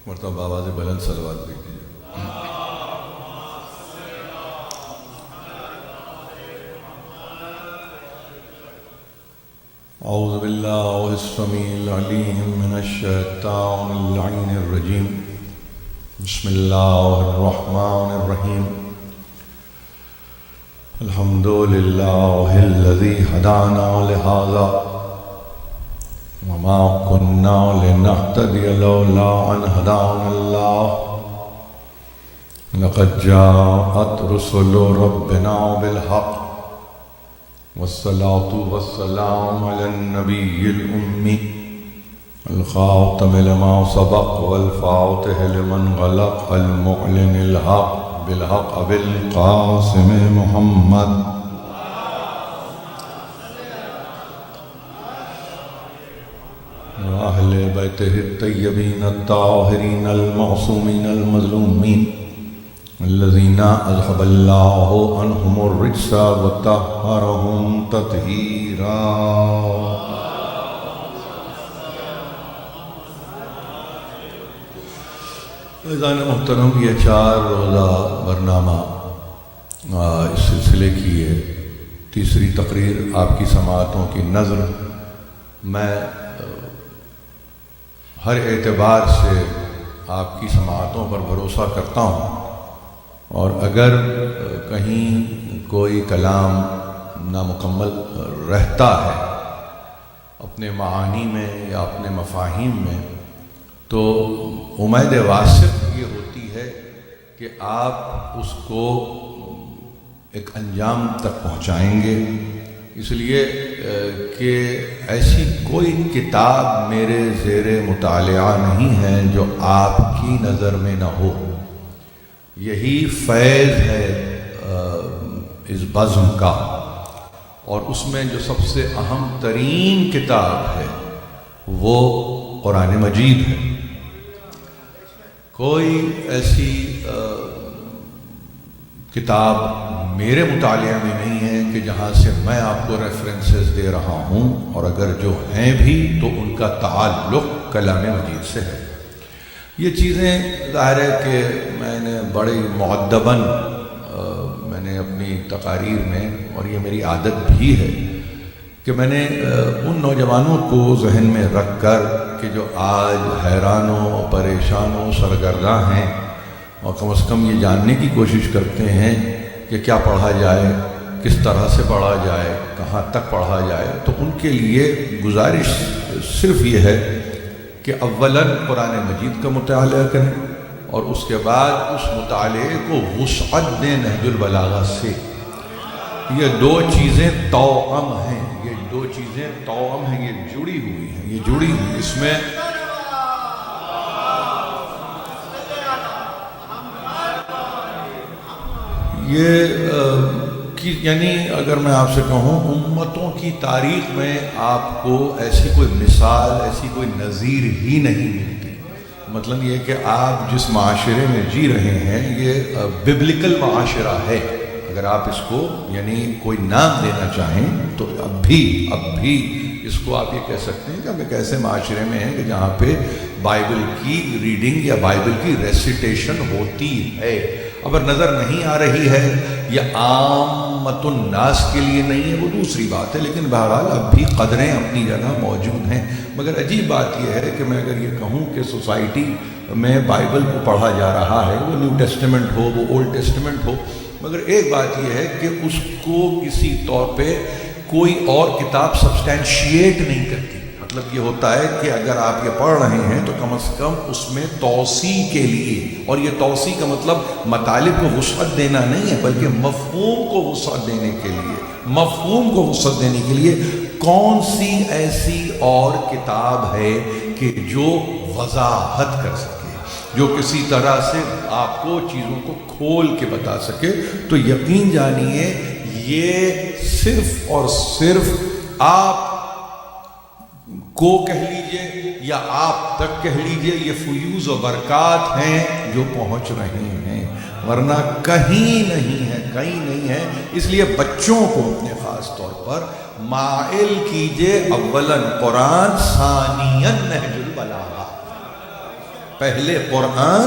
ایک مرتبہ آواز بلند صلوات دیکھیے۔ اعوذ باللہ السمیع العلیم من الشیطان اللعین الرجیم، بسم اللہ الرحمن الرحیم۔ الحمد للہ الذی ہدانا لہذا وما كنا لنهتدي لولا أن هدانا الله، لقد جاءت رسل ربنا بالحق والصلاة والسلام على النبي الأمي الخاتم لما سبق والفاتح لمن غلق المعلن الحق بالحق بالقاسم محمد وأهل بيته الطيبين الطاهرين المعصومين المظلومين الذين أذهب الله عنهم الرجس وطهرهم تطهيرا۔ عزیزان محترم، یہ 4 روزہ برنامہ اس سلسلے کی ہے تیسری تقریر آپ کی سماعتوں کی نظر۔ میں ہر اعتبار سے آپ کی سماعتوں پر بھروسہ کرتا ہوں، اور اگر کہیں کوئی کلام نامکمل رہتا ہے اپنے معانی میں یا اپنے مفاہیم میں، تو امید واثق یہ ہوتی ہے کہ آپ اس کو ایک انجام تک پہنچائیں گے، اس لیے کہ ایسی کوئی کتاب میرے زیر مطالعہ نہیں ہے جو آپ کی نظر میں نہ ہو۔ یہی فیض ہے اس بزم کا، اور اس میں جو سب سے اہم ترین کتاب ہے وہ قرآن مجید ہے۔ کوئی ایسی کتاب میرے مطالعہ میں نہیں ہے کہ جہاں سے میں آپ کو ریفرنسز دے رہا ہوں، اور اگر جو ہیں بھی تو ان کا تعلق کلام مجید سے ہے۔ یہ چیزیں ظاہر ہے کہ میں نے بڑی مؤدباً میں نے اپنی تقاریر میں، اور یہ میری عادت بھی ہے کہ میں نے ان نوجوانوں کو ذہن میں رکھ کر کہ جو آج حیران و پریشان و سرگرداں ہیں، اور کم از کم یہ جاننے کی کوشش کرتے ہیں کہ کیا پڑھا جائے، کس طرح سے پڑھا جائے، کہاں تک پڑھا جائے، تو ان کے لیے گزارش صرف یہ ہے کہ اولاً قرآن مجید کا مطالعہ کریں، اور اس کے بعد اس مطالعے کو وسعت دیں نہج البلاغہ سے۔ یہ 2 چیزیں توأم ہیں، یہ 2 چیزیں توأم ہیں، یہ جڑی ہوئی ہیں، یہ جڑی ہوئی۔ اس میں یعنی اگر میں آپ سے کہوں امتوں کی تاریخ میں آپ کو ایسی کوئی مثال، ایسی کوئی نظیر ہی نہیں ملتی۔ مطلب یہ کہ آپ جس معاشرے میں جی رہے ہیں یہ ببلکل معاشرہ ہے۔ اگر آپ اس کو یعنی کوئی نام دینا چاہیں تو اب بھی اس کو آپ یہ کہہ سکتے ہیں کہ ہم ایک ایسے معاشرے میں ہیں کہ جہاں پہ بائبل کی ریڈنگ یا بائبل کی ریسیٹیشن ہوتی ہے۔ اگر نظر نہیں آ رہی ہے یا عامت الناس کے لیے نہیں ہے وہ دوسری بات ہے، لیکن بہرحال اب بھی قدریں اپنی جگہ موجود ہیں۔ مگر عجیب بات یہ ہے کہ میں اگر یہ کہوں کہ سوسائٹی میں بائبل کو پڑھا جا رہا ہے، وہ نیو ٹیسٹمنٹ ہو، وہ اولڈ ٹیسٹمنٹ ہو، مگر ایک بات یہ ہے کہ اس کو کسی طور پہ کوئی اور کتاب سبسٹینشیٹ نہیں کرتی۔ مطلب یہ ہوتا ہے کہ اگر آپ یہ پڑھ رہے ہیں تو کم از کم اس میں توسیع کے لیے، اور یہ توسیع کا مطلب مطالب کو وسعت دینا نہیں ہے بلکہ مفہوم کو وسعت دینے کے لیے، مفہوم کو وسعت دینے کے لیے کون سی ایسی اور کتاب ہے کہ جو وضاحت کر سکے، جو کسی طرح سے آپ کو چیزوں کو کھول کے بتا سکے۔ تو یقین جانیے یہ صرف اور صرف آپ کو کہہ لیجئے یا آپ تک کہہ لیجئے یہ فیوز و برکات ہیں جو پہنچ رہے ہیں، ورنہ کہیں نہیں ہے، کہیں نہیں ہے۔ اس لیے بچوں کو اپنے خاص طور پر مائل کیجئے اولاً قرآن، ثانیاً نہج البلاغہ۔ پہلے قرآن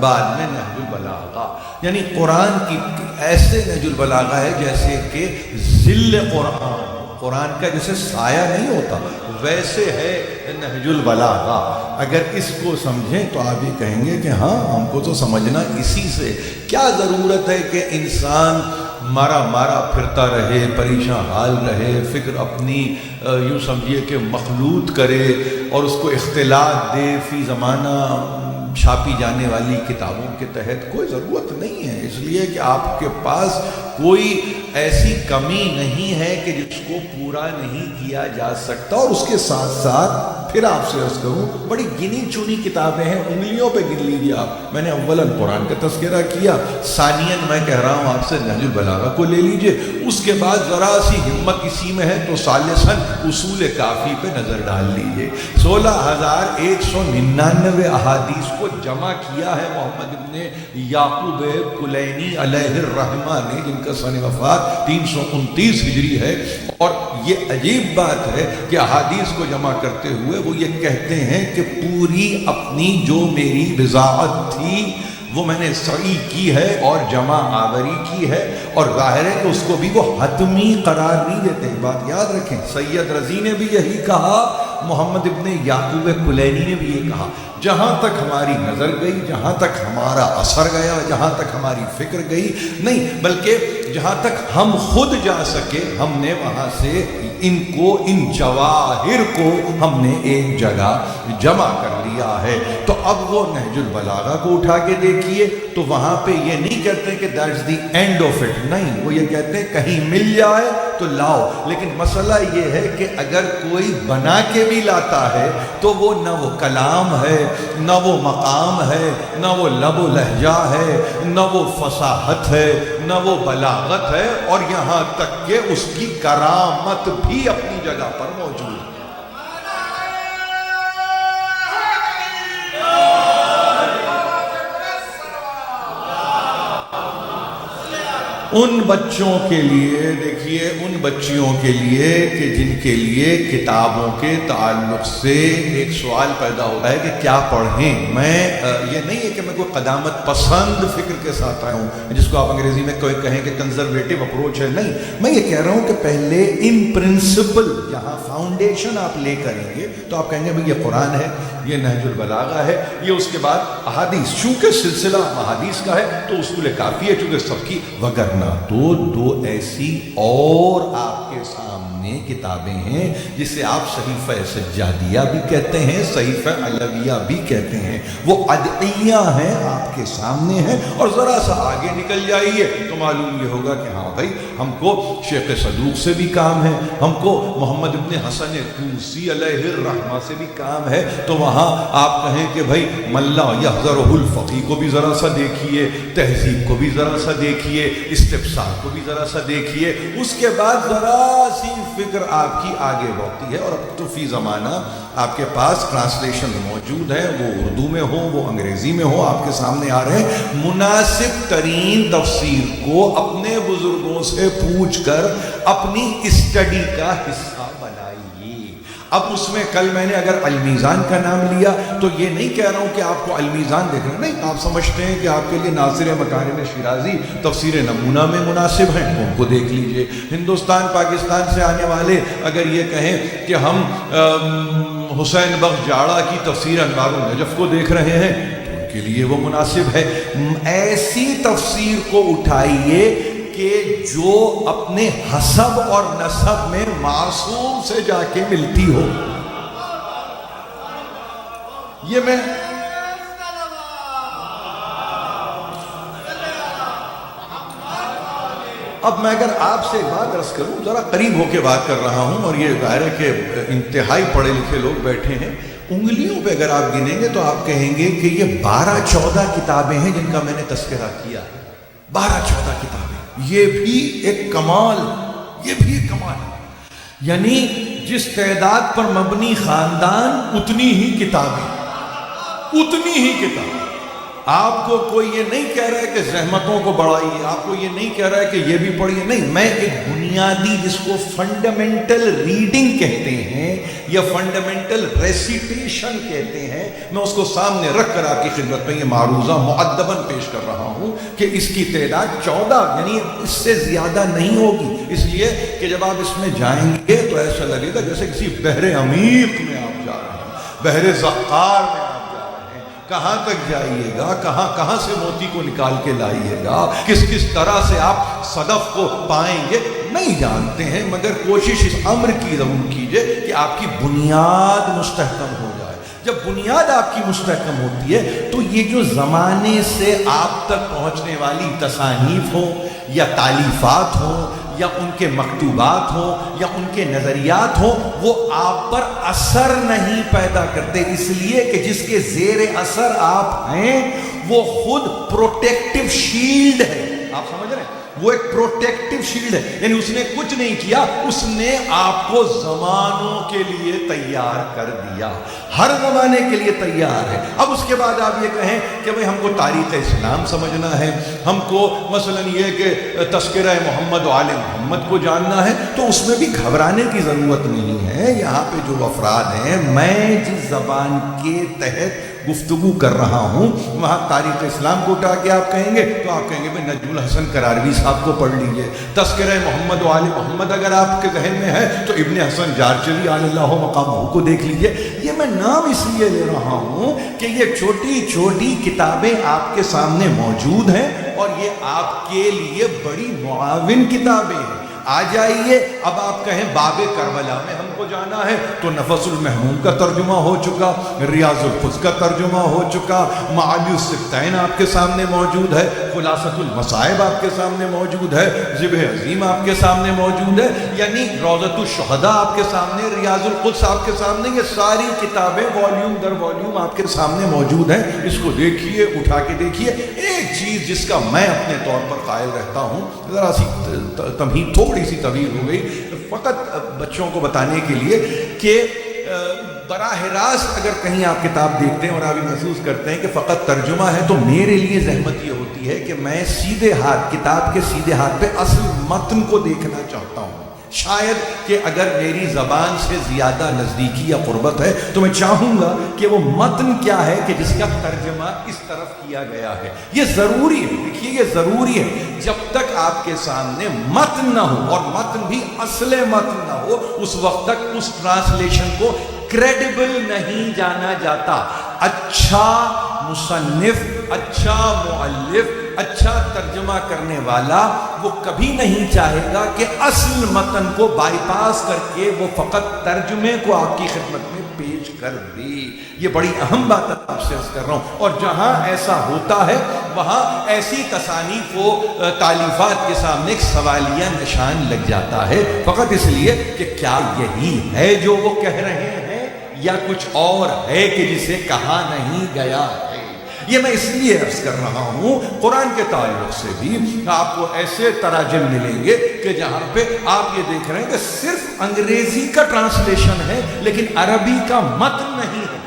بعد میں نہج البلاغہ، یعنی قرآن کی ایسے نہج البلاغہ ہے جیسے کہ ظل قرآن کا جیسے سایہ نہیں ہوتا ویسے ہے نہج البلاغہ۔ اگر اس کو سمجھیں تو آپ یہ کہیں گے کہ ہاں ہم کو تو سمجھنا اسی سے، کیا ضرورت ہے کہ انسان مارا پھرتا رہے، پریشان حال رہے، فکر اپنی یوں سمجھیے کہ مخلوط کرے اور اس کو اختلاط دے فی زمانہ چھاپی جانے والی کتابوں کے تحت۔ کوئی ضرورت نہیں ہے، اس لیے کہ آپ کے پاس کوئی ایسی کمی نہیں ہے کہ جس کو پورا نہیں کیا جا سکتا۔ اور اس کے ساتھ ساتھ پھر آپ سے عرض کروں، بڑی گنی چنی کتابیں ہیں، انگلیوں پہ گن لیجیے آپ۔ میں نے اولاً قرآن کا تذکرہ کیا، ثانیاً میں کہہ رہا ہوں آپ سے نہج البلاغہ کو لے لیجیے، اس کے بعد ذرا سی ہمت اسی میں ہے تو ثالثاً اصول کافی پہ نظر ڈال لیجیے۔ 16,199 احادیث کو جمع کیا ہے محمد ابن یعقوب کلینی علیہ الرحمہ نے، جن کا سن وفات 329 ہجری ہے۔ اور یہ عجیب بات ہے کہ احادیث کو جمع کرتے ہوئے وہ یہ کہتے ہیں کہ پوری اپنی جو میری وضاحت تھی وہ میں نے صحیح کی ہے اور جمع آوری کی ہے، اور ظاہر ہے کہ اس کو بھی وہ حتمی قرار نہیں دیتے۔ بات یاد رکھیں، سید رضی نے بھی یہی کہا، محمد ابن یعقوب کلینی نے بھی یہ کہا، جہاں تک ہماری نظر گئی، جہاں تک ہمارا اثر گیا، جہاں تک ہماری فکر گئی نہیں، بلکہ جہاں تک ہم خود جا سکے ہم نے وہاں سے ان جواہر کو ہم نے ایک جگہ جمع کر لیا ہے۔ تو اب وہ نہج البلاغہ کو اٹھا کے دیکھیے تو وہاں پہ یہ نہیں کہتے کہ that's the end of it, نہیں، وہ یہ کہتے ہیں کہیں مل جائے تو لاؤ۔ لیکن مسئلہ یہ ہے کہ اگر کوئی بنا کے بھی لاتا ہے تو وہ نہ وہ کلام ہے، نہ وہ مقام ہے، نہ وہ لب و لہجہ ہے، نہ وہ فصاحت ہے، نہ وہ بلاغت ہے، اور یہاں تک کہ اس کی کرامت بھی اپنی جگہ پر موجود ہے۔ ان بچوں کے لیے دیکھیے، ان بچیوں کے لیے کہ جن کے لیے کتابوں کے تعلق سے ایک سوال پیدا ہوتا ہے کہ کیا پڑھیں۔ میں یہ نہیں ہے کہ میں کوئی قدامت پسند فکر کے ساتھ آیا ہوں جس کو آپ انگریزی میں کوئی کہیں کہ کنزرویٹو اپروچ ہے، نہیں، میں یہ کہہ رہا ہوں کہ پہلے ان پرنسپل یہاں فاؤنڈیشن آپ لے کریں گے تو آپ کہیں گے بھئی یہ قرآن ہے، یہ نہج البلاغہ ہے، یہ اس کے بعد احادیث، چونکہ سلسلہ احادیث کا ہے تو اصول کافی ہے چونکہ سب کی، وگرنہ تو دو ایسی اور آپ کے سامنے کتابیں ہیں جسے آپ صحیفہ سجادیہ بھی کہتے ہیں، صحیفہ علویہ بھی کہتے ہیں، وہ ادعیہ ہیں آپ کے سامنے ہیں۔ اور ذرا سا آگے نکل جائیے تو معلوم یہ ہوگا کہ ہاں بھائی ہم کو شیخ صدوق سے بھی کام ہے، ہم کو محمد ابن حسن طوسی علیہ الرحمہ سے بھی کام ہے، تو وہاں آپ کہیں کہ بھائی ملا یحذرہ الفقیہ کو بھی ذرا سا دیکھیے، تہذیب کو بھی ذرا سا دیکھیے، استفسار کو بھی ذرا سا دیکھیے، اس کے بعد ذرا سی فکر آپ کی آگے بڑھتی ہے۔ اور اب تو فی زمانہ آپ کے پاس ٹرانسلیشن موجود ہے، وہ اردو میں ہو، وہ انگریزی میں ہو، آپ کے سامنے آ رہے ہیں۔ مناسب ترین تفسیر کو اپنے بزرگوں سے پوچھ کر اپنی اسٹڈی کا حصہ بنائیے۔ اب اس میں کل میں نے اگر المیزان کا نام لیا تو یہ نہیں کہہ رہا ہوں کہ آپ کو المیزان دیکھنا، نہیں، آپ سمجھتے ہیں کہ آپ کے لیے ناصر مکارم شیرازی تفسیر نمونہ میں مناسب ہیں، ان کو دیکھ لیجئے۔ ہندوستان پاکستان سے آنے والے اگر یہ کہیں کہ ہم حسین بخش جاڑا کی تفسیر انوار النجف کو دیکھ رہے ہیں تو ان کے لیے وہ مناسب ہے۔ ایسی تفسیر کو اٹھائیے کہ جو اپنے حسب اور نسب میں معصوم سے جا کے ملتی ہو۔ یہ میں اب میں اگر آپ سے بات عرض کروں، ذرا قریب ہو کے بات کر رہا ہوں، اور یہ ظاہر ہے کہ انتہائی پڑھے لکھے لوگ بیٹھے ہیں، انگلیوں پہ اگر آپ گنیں گے تو آپ کہیں گے کہ یہ 12-14 کتابیں ہیں جن کا میں نے تذکرہ کیا، 12-14 کتابیں، یہ بھی ایک کمال، یہ بھی ایک کمال ہے۔ یعنی جس تعداد پر مبنی خاندان اتنی ہی کتابیں، اتنی ہی کتابیں۔ آپ کو کوئی یہ نہیں کہہ رہا ہے کہ زحمتوں کو بڑھائیے، آپ کو یہ نہیں کہہ رہا ہے کہ یہ بھی پڑھیے، نہیں، میں ایک بنیادی جس کو فنڈامنٹل ریڈنگ کہتے ہیں یا فنڈامنٹل ریسیٹیشن کہتے ہیں، میں اس کو سامنے رکھ کر آپ کی خدمت میں یہ معروضہ مؤدباً پیش کر رہا ہوں کہ اس کی تعداد 14 یعنی اس سے زیادہ نہیں ہوگی، اس لیے کہ جب آپ اس میں جائیں گے تو ایسا لگے گا جیسے کسی بحر عمیق میں آپ جا رہے ہیں، بحر زخار میں کہاں تک جائیے گا، کہاں سے موتی کو نکال کے لائیے گا، کس طرح سے آپ صدف کو پائیں گے نہیں جانتے ہیں، مگر کوشش اس امر کی ضرور کیجئے کہ آپ کی بنیاد مستحکم ہو جائے۔ جب بنیاد آپ کی مستحکم ہوتی ہے تو یہ جو زمانے سے آپ تک پہنچنے والی تصانیف ہوں یا تالیفات ہوں یا ان کے مکتوبات ہوں یا ان کے نظریات ہوں، وہ آپ پر اثر نہیں پیدا کرتے، اس لیے کہ جس کے زیر اثر آپ ہیں وہ خود پروٹیکٹیو شیلڈ ہے۔ آپ سمجھ رہے ہیں؟ وہ ایک پروٹیکٹیو شیلڈ ہے، یعنی اس نے کچھ نہیں کیا، اس نے آپ کو زمانوں کے لیے تیار کر دیا، ہر زمانے کے لیے تیار ہے۔ اب اس کے بعد آپ یہ کہیں کہ بھئی ہم کو تاریخ اسلام سمجھنا ہے، ہم کو مثلا یہ کہ تذکرہ محمد و آل محمد کو جاننا ہے، تو اس میں بھی گھبرانے کی ضرورت نہیں ہے۔ یہاں پہ جو افراد ہیں، میں جس زبان کے تحت گفتگو کر رہا ہوں وہاں تاریخ اسلام کو اٹھا کے آپ کہیں گے تو آپ کہیں گے بھئی نجم الحسن کراروی صاحب کو پڑھ لیجئے، تذکرہ محمد و آل محمد اگر آپ کے ذہن میں ہے تو ابن حسن جارچلی علی اللہ مقامہ کو دیکھ لیجئے۔ یہ میں نام اس لیے لے رہا ہوں کہ یہ چھوٹی چھوٹی کتابیں آپ کے سامنے موجود ہیں اور یہ آپ کے لیے بڑی معاون کتابیں ہیں۔ آ جائیے، اب آپ کہیں باب کربلا میں ہم کو جانا ہے تو نفس المحموم کا ترجمہ ہو چکا، ریاض القدس کا ترجمہ ہو چکا، معالی السبتین آپ کے سامنے موجود ہے، خلاصۃ المصائب آپ کے سامنے موجود ہے، ذبح عظیم آپ کے سامنے موجود ہے، یعنی روضۃ الشہداء آپ کے سامنے، ریاض القدس آپ کے سامنے، یہ ساری کتابیں والیوم در والیوم آپ کے سامنے موجود ہیں۔ اس کو دیکھیے، اٹھا کے دیکھیے۔ ایک چیز جس کا میں اپنے طور پر قائل رہتا ہوں، ذرا سی تمہید تھوڑی سی طویل ہو گئی، فقط بچوں کو بتانے کے لیے کہ براہ راست اگر کہیں آپ کتاب دیکھتے ہیں اور آپ محسوس کرتے ہیں کہ فقط ترجمہ ہے، تو میرے لیے زحمت یہ ہوتی ہے کہ میں سیدھے ہاتھ کتاب کے سیدھے ہاتھ پہ اصل متن کو دیکھنا چاہتا ہوں۔ شاید کہ اگر میری زبان سے زیادہ نزدیکی یا قربت ہے تو میں چاہوں گا کہ وہ متن کیا ہے کہ جس کا ترجمہ اس طرف کیا گیا ہے۔ یہ ضروری ہے، دیکھیے یہ ضروری ہے۔ جب تک آپ کے سامنے متن نہ ہو اور متن بھی اصل متن نہ ہو، اس وقت تک اس ٹرانسلیشن کو کریڈیبل نہیں جانا جاتا۔ اچھا مصنف، اچھا مؤلف، اچھا ترجمہ کرنے والا وہ کبھی نہیں چاہے گا کہ اصل متن کو بائی پاس کر کے وہ فقط ترجمے کو آپ کی خدمت میں پیش کر دے۔ یہ بڑی اہم بات آپ سے عرض کر رہا ہوں، اور جہاں ایسا ہوتا ہے وہاں ایسی تصانیف و تالیفات کے سامنے ایک سوالیہ نشان لگ جاتا ہے، فقط اس لیے کہ کیا یہی ہے جو وہ کہہ رہے ہیں یا کچھ اور ہے کہ جسے کہا نہیں گیا ہے۔ یہ میں اس لیے عرض کر رہا ہوں، قرآن کے تعلق سے بھی آپ کو ایسے تراجم ملیں گے کہ جہاں پہ آپ یہ دیکھ رہے ہیں کہ صرف انگریزی کا ٹرانسلیشن ہے لیکن عربی کا متن نہیں ہے۔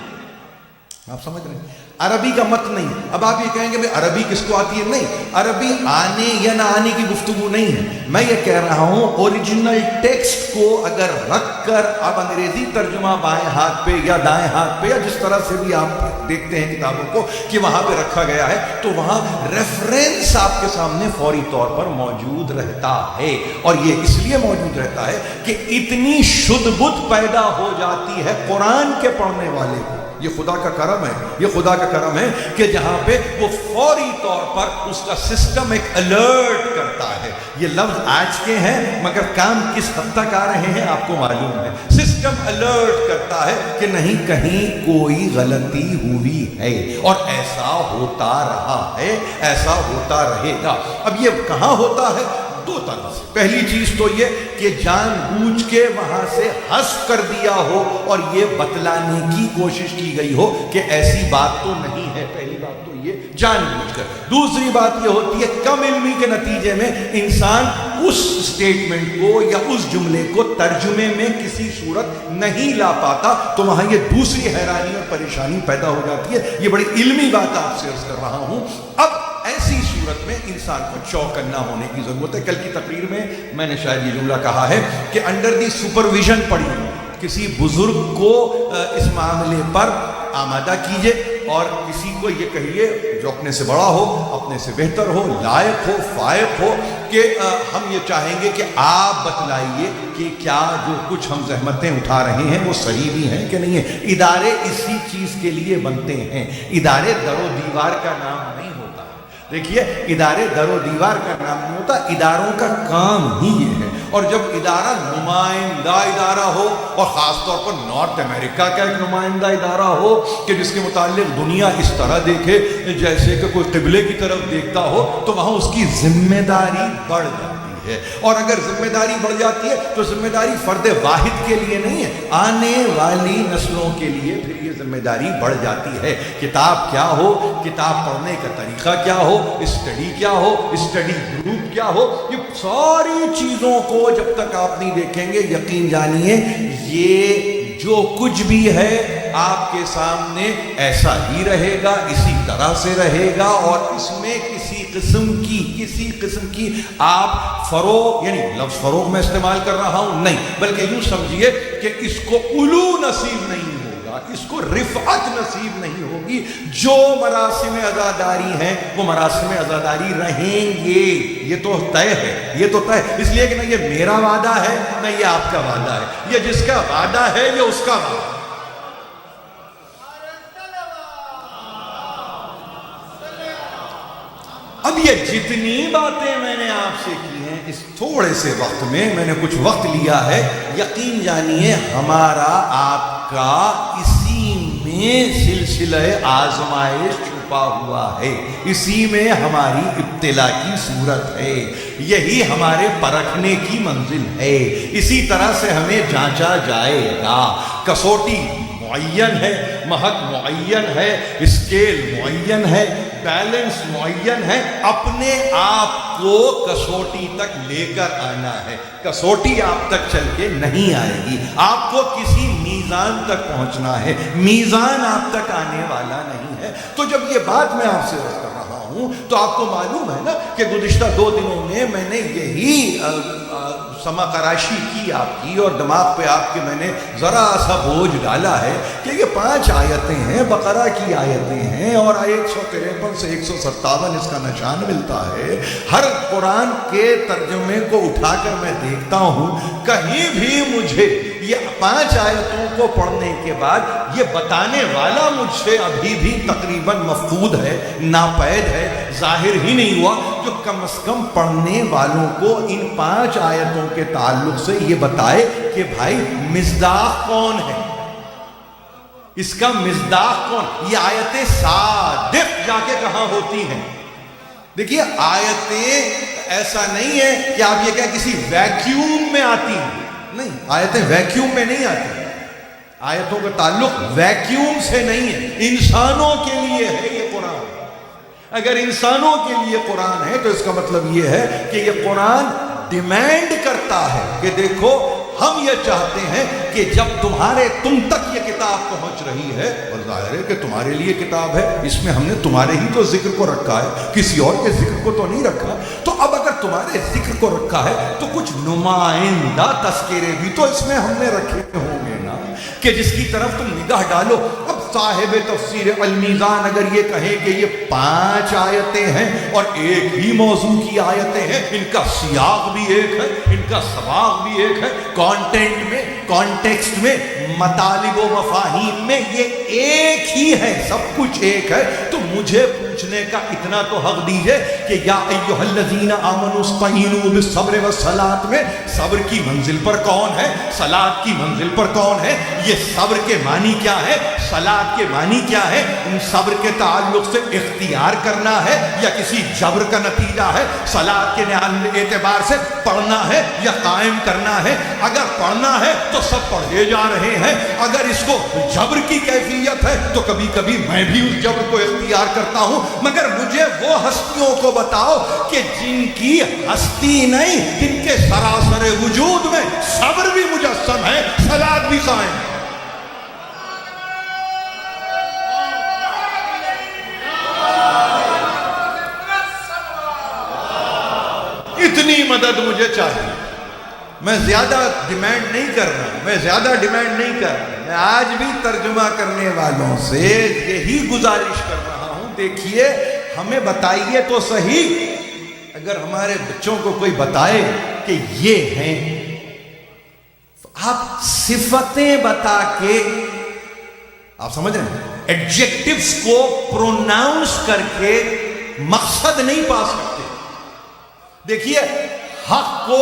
آپ سمجھ رہے ہیں؟ عربی کا متن نہیں۔ اب آپ یہ کہیں گے بھئی عربی کس کو آتی ہے؟ نہیں، عربی آنے یا نہ آنے کی گفتگو نہیں ہے۔ میں یہ کہہ رہا ہوں اوریجنل ٹیکسٹ کو اگر رکھ کر اب انگریزی ترجمہ بائیں ہاتھ پہ یا دائیں ہاتھ پہ یا جس طرح سے بھی آپ دیکھتے ہیں کتابوں کو کہ وہاں پہ رکھا گیا ہے، تو وہاں ریفرنس آپ کے سامنے فوری طور پر موجود رہتا ہے، اور یہ اس لیے موجود رہتا ہے کہ اتنی شدھ بدھ پیدا ہو جاتی ہے قرآن کے پڑھنے والے کو۔ یہ خدا کا کرم ہے، یہ خدا کا کرم ہے کہ جہاں پہ وہ فوری طور پر اس کا سسٹم ایک الرٹ کرتا ہے۔ یہ لفظ آج کے ہیں مگر کام کس حد تک آ رہے ہیں آپ کو معلوم ہے۔ سسٹم الرٹ کرتا ہے کہ نہیں کہیں کوئی غلطی ہوئی ہے، اور ایسا ہوتا رہا ہے، ایسا ہوتا رہے گا۔ اب یہ کہاں ہوتا ہے؟ دو طرح سے۔ پہلی چیز تو یہ کہ جان بوجھ کے وہاں سے حذف کر دیا ہو اور یہ بتلانے کی کوشش کی گئی ہو کہ ایسی بات تو نہیں ہے، پہلی بات تو لیے جان بوجھ کر. دوسری بات یہ ہوتی ہے کم علمی کے نتیجے میں انسان اس سٹیٹمنٹ کو یا اس جملے کو ترجمے میں کسی صورت نہیں لا پاتا, تو وہاں یہ دوسری حیرانی اور پریشانی پیدا ہو جاتی ہے. یہ بڑی علمی بات آپ سے عرض کر رہا ہوں. اب ایسی صورت میں انسان کو چوکنا ہونے کی ضرورت ہے. کل کی تقریر میں نے شاید یہ جملہ کہا ہے کہ انڈر دی سپرویژن پڑھی, کسی بزرگ کو اس معاملے پر آمادہ کیجئے اور کسی کو یہ کہیے جو اپنے سے بڑا ہو, اپنے سے بہتر ہو, لائق ہو, فائق ہو, کہ ہم یہ چاہیں گے کہ آپ بتلائیے کہ کیا جو کچھ ہم زحمتیں اٹھا رہے ہیں وہ صحیح بھی ہیں کہ نہیں ہیں. ادارے اسی چیز کے لیے بنتے ہیں. ادارے در و دیوار کا نام نہیں ہوتا. دیکھیے, ادارے در و دیوار کا نام نہیں ہوتا, اداروں کا کام ہی یہ ہے. اور جب ادارہ نمائندہ ادارہ ہو, اور خاص طور پر نارتھ امریکہ کا ایک نمائندہ ادارہ ہو کہ جس کے متعلق دنیا اس طرح دیکھے جیسے کہ کوئی قبلے کی طرف دیکھتا ہو, تو وہاں اس کی ذمہ داری بڑھ جاتی ہے. اور اگر ذمہ داری بڑھ جاتی ہے تو ذمہ داری فرد واحد کے لیے نہیں ہے, آنے والی نسلوں کے لیے پھر یہ ذمہ داری بڑھ جاتی ہے. کتاب کیا ہو, کتاب پڑھنے کا طریقہ کیا ہو, اسٹڈی کیا ہو, اسٹڈی گروپ کیا ہو, یہ ساری چیزوں کو جب تک آپ نہیں دیکھیں گے, یقین جانیے یہ جو کچھ بھی ہے آپ کے سامنے ایسا ہی رہے گا, اسی طرح سے رہے گا, اور اس میں کسی قسم کی آپ فروغ, یعنی لفظ فروغ میں استعمال کر رہا ہوں نہیں, بلکہ یوں سمجھیے کہ اس کو علو نصیب نہیں ہوگا, اس کو رفعت نصیب نہیں ہوگی. جو مراسم عزاداری ہیں وہ مراسم عزاداری رہیں گے, یہ تو طے ہے, یہ تو طے. اس لیے کہ نہ یہ میرا وعدہ ہے نہ یہ آپ کا وعدہ ہے, یہ جس کا وعدہ ہے یہ اس کا وعدہ ہے. اب یہ جتنی باتیں میں نے آپ سے کی ہیں اس تھوڑے سے وقت میں نے کچھ وقت لیا ہے, یقین جانیے ہمارا آپ کا اسی میں سلسلہ آزمائش چھپا ہوا ہے, اسی میں ہماری ابتلا کی صورت ہے, یہی ہمارے پرکھنے کی منزل ہے. اسی طرح سے ہمیں جانچا جائے گا. کسوٹی معین ہے, مہک معین ہے, اسکیل معین ہے, بیلنس معین ہے. اپنے آپ کو کسوٹی تک لے کر آنا ہے. کسوٹی آپ تک چل کے نہیں آئے گی, آپ کو کسی میزان تک پہنچنا ہے, میزان آپ تک آنے والا نہیں ہے. تو جب یہ بات میں آپ سے عرض کر رہا ہوں تو آپ کو معلوم ہے نا کہ گزشتہ 2 دنوں میں نے یہی سما کراشی کی آپ کی, اور دماغ پہ آپ کے میں نے ذرا سا بوجھ ڈالا ہے کہ یہ 5 آیتیں ہیں, بقرہ کی آیتیں ہیں, اور 153 سے 157 اس کا نشان ملتا ہے. ہر قرآن کے ترجمے کو اٹھا کر میں دیکھتا ہوں, کہیں بھی مجھے یہ 5 آیتوں کو پڑھنے کے بعد یہ بتانے والا مجھ سے ابھی بھی تقریباً مفقود ہے, ناپید ہے, ظاہر ہی نہیں ہوا جو کم از کم پڑھنے والوں کو ان 5 آیتوں کے تعلق سے یہ بتائے کہ بھائی مصداق کون ہے, اس کا مصداق کون. یہ آیتیں صادق جا کے کہاں ہوتی ہیں. دیکھیے آیتیں ایسا نہیں ہے کہ آپ یہ کہیں کسی ویکیوم میں آتی ہیں, نہیں, آیتیں ویکیوم میں نہیں آتی. آیتوں کا تعلق ویکیوم سے نہیں ہے, انسانوں کے لیے ہے یہ قرآن. اگر انسانوں کے لیے قرآن ہے تو اس کا مطلب یہ ہے کہ یہ قرآن ڈیمانڈ کرتا ہے کہ دیکھو ہم یہ چاہتے ہیں کہ جب تم تک یہ کتاب پہنچ رہی ہے, اور ظاہر ہے کہ تمہارے لیے کتاب ہے, اس میں ہم نے تمہارے ہی تو ذکر کو رکھا ہے, کسی اور کے ذکر کو تو نہیں رکھا. تو اب اگر تمہارے ذکر کو رکھا ہے تو کچھ نمائندہ تذکرے بھی تو اس میں ہم نے رکھے ہوں گے نا, کہ جس کی طرف تم نگاہ ڈالو. اب صاحب تفسیر المیزان اگر یہ کہیں کہ یہ 5 آیتیں ہیں اور ایک ہی موضوع کی آیتیں ہیں, ان کا سیاق بھی ایک ہے, ان کا سباق بھی ایک ہے, کانٹینٹ میں, کانٹیکسٹ میں, مطالب و مفاہیم میں یہ ایک ہی ہے, سب کچھ ایک ہے, تو مجھے پوچھنے کا اتنا تو حق دیجئے کہ یا ایھا الذین آمنوا استعینوا بالصبر والصلاۃ میں صبر کی منزل پر کون ہے, صلاۃ کی منزل پر کون ہے, یہ صبر کے معنی کیا ہے, صلاۃ کے معنی کیا ہے, ان صبر کے تعلق سے اختیار کرنا ہے یا کسی جبر کا نتیجہ ہے, صلاۃ کے اعتبار سے پڑھنا ہے یا قائم کرنا ہے. اگر پڑھنا ہے تو سب پڑھے جا رہے ہیں, اگر اس کو جبر کی کیفیت ہے تو کبھی کبھی میں بھی اس جبر کو اختیار کرتا ہوں. مگر مجھے وہ ہستیوں کو بتاؤ کہ جن کی ہستی نہیں، جن کے سراسر وجود میں صبر بھی مجسم ہے، صلات بھی قائم ہے۔ اتنی مدد مجھے چاہیے۔ میں زیادہ ڈیمانڈ نہیں کر رہا، میں آج بھی ترجمہ کرنے والوں سے یہی گزارش کر رہا ہوں، دیکھیے ہمیں بتائیے تو صحیح، اگر ہمارے بچوں کو کوئی بتائے کہ یہ ہیں، آپ صفتیں بتا کے، آپ سمجھ رہے ہیں، ایڈجیکٹیوز کو پروناؤنس کر کے مقصد نہیں پا سکتے۔ دیکھیے حق کو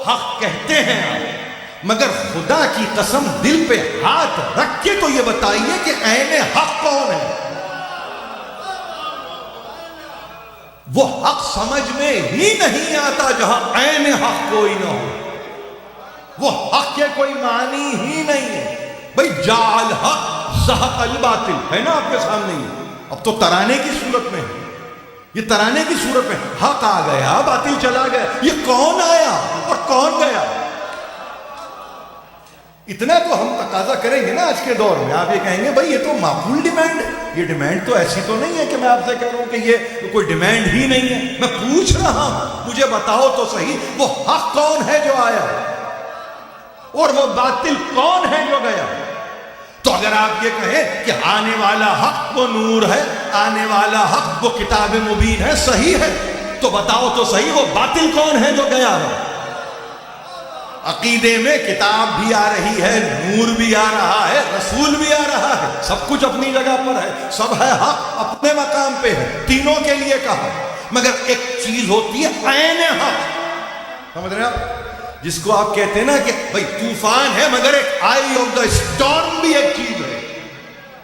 حق کہتے ہیں آپ، مگر خدا کی قسم دل پہ ہاتھ رکھ کے تو یہ بتائیے کہ عین حق کون ہے؟ وہ حق سمجھ میں ہی نہیں آتا جہاں عین حق کوئی نہ ہو، وہ حق کے کوئی معنی ہی نہیں ہے۔ بھئی جعل حق زہق الباطل ہے نا آپ کے سامنے، یہ اب تو ترانے کی صورت میں ہے، یہ ترانے کی صورت میں حق آ گیا باطل چلا گیا، یہ کون آیا اور کون گیا؟ اتنا تو ہم تقاضا کریں گے نا آج کے دور میں، آپ یہ کہیں گے بھائی یہ تو معقول ڈیمانڈ ہے، یہ ڈیمانڈ تو ایسی تو نہیں ہے کہ میں آپ سے کہہ رہا ہوں کہ یہ کوئی ڈیمانڈ ہی نہیں ہے، میں پوچھ رہا ہوں، مجھے بتاؤ تو صحیح وہ حق کون ہے جو آیا اور وہ باطل کون ہے جو گیا؟ تو اگر آپ یہ کہیں کہ آنے والا حق وہ نور ہے، آنے والا حق وہ کتاب مبین ہے، صحیح ہے، تو بتاؤ تو صحیح وہ باطل کون ہے جو گیا ہے؟ عقیدے میں کتاب بھی آ رہی ہے، نور بھی آ رہا ہے، رسول بھی آ رہا ہے، سب کچھ اپنی جگہ پر ہے، سب ہے، حق اپنے مقام پہ ہے، تینوں کے لیے کہا، مگر ایک چیز ہوتی ہے عین حق، سمجھ رہے ہیں آپ؟ جس کو آپ کہتے ہیں نا کہ بھئی طوفان ہے مگر ایک آئی آف دا اسٹارم بھی ایک چیز ہے،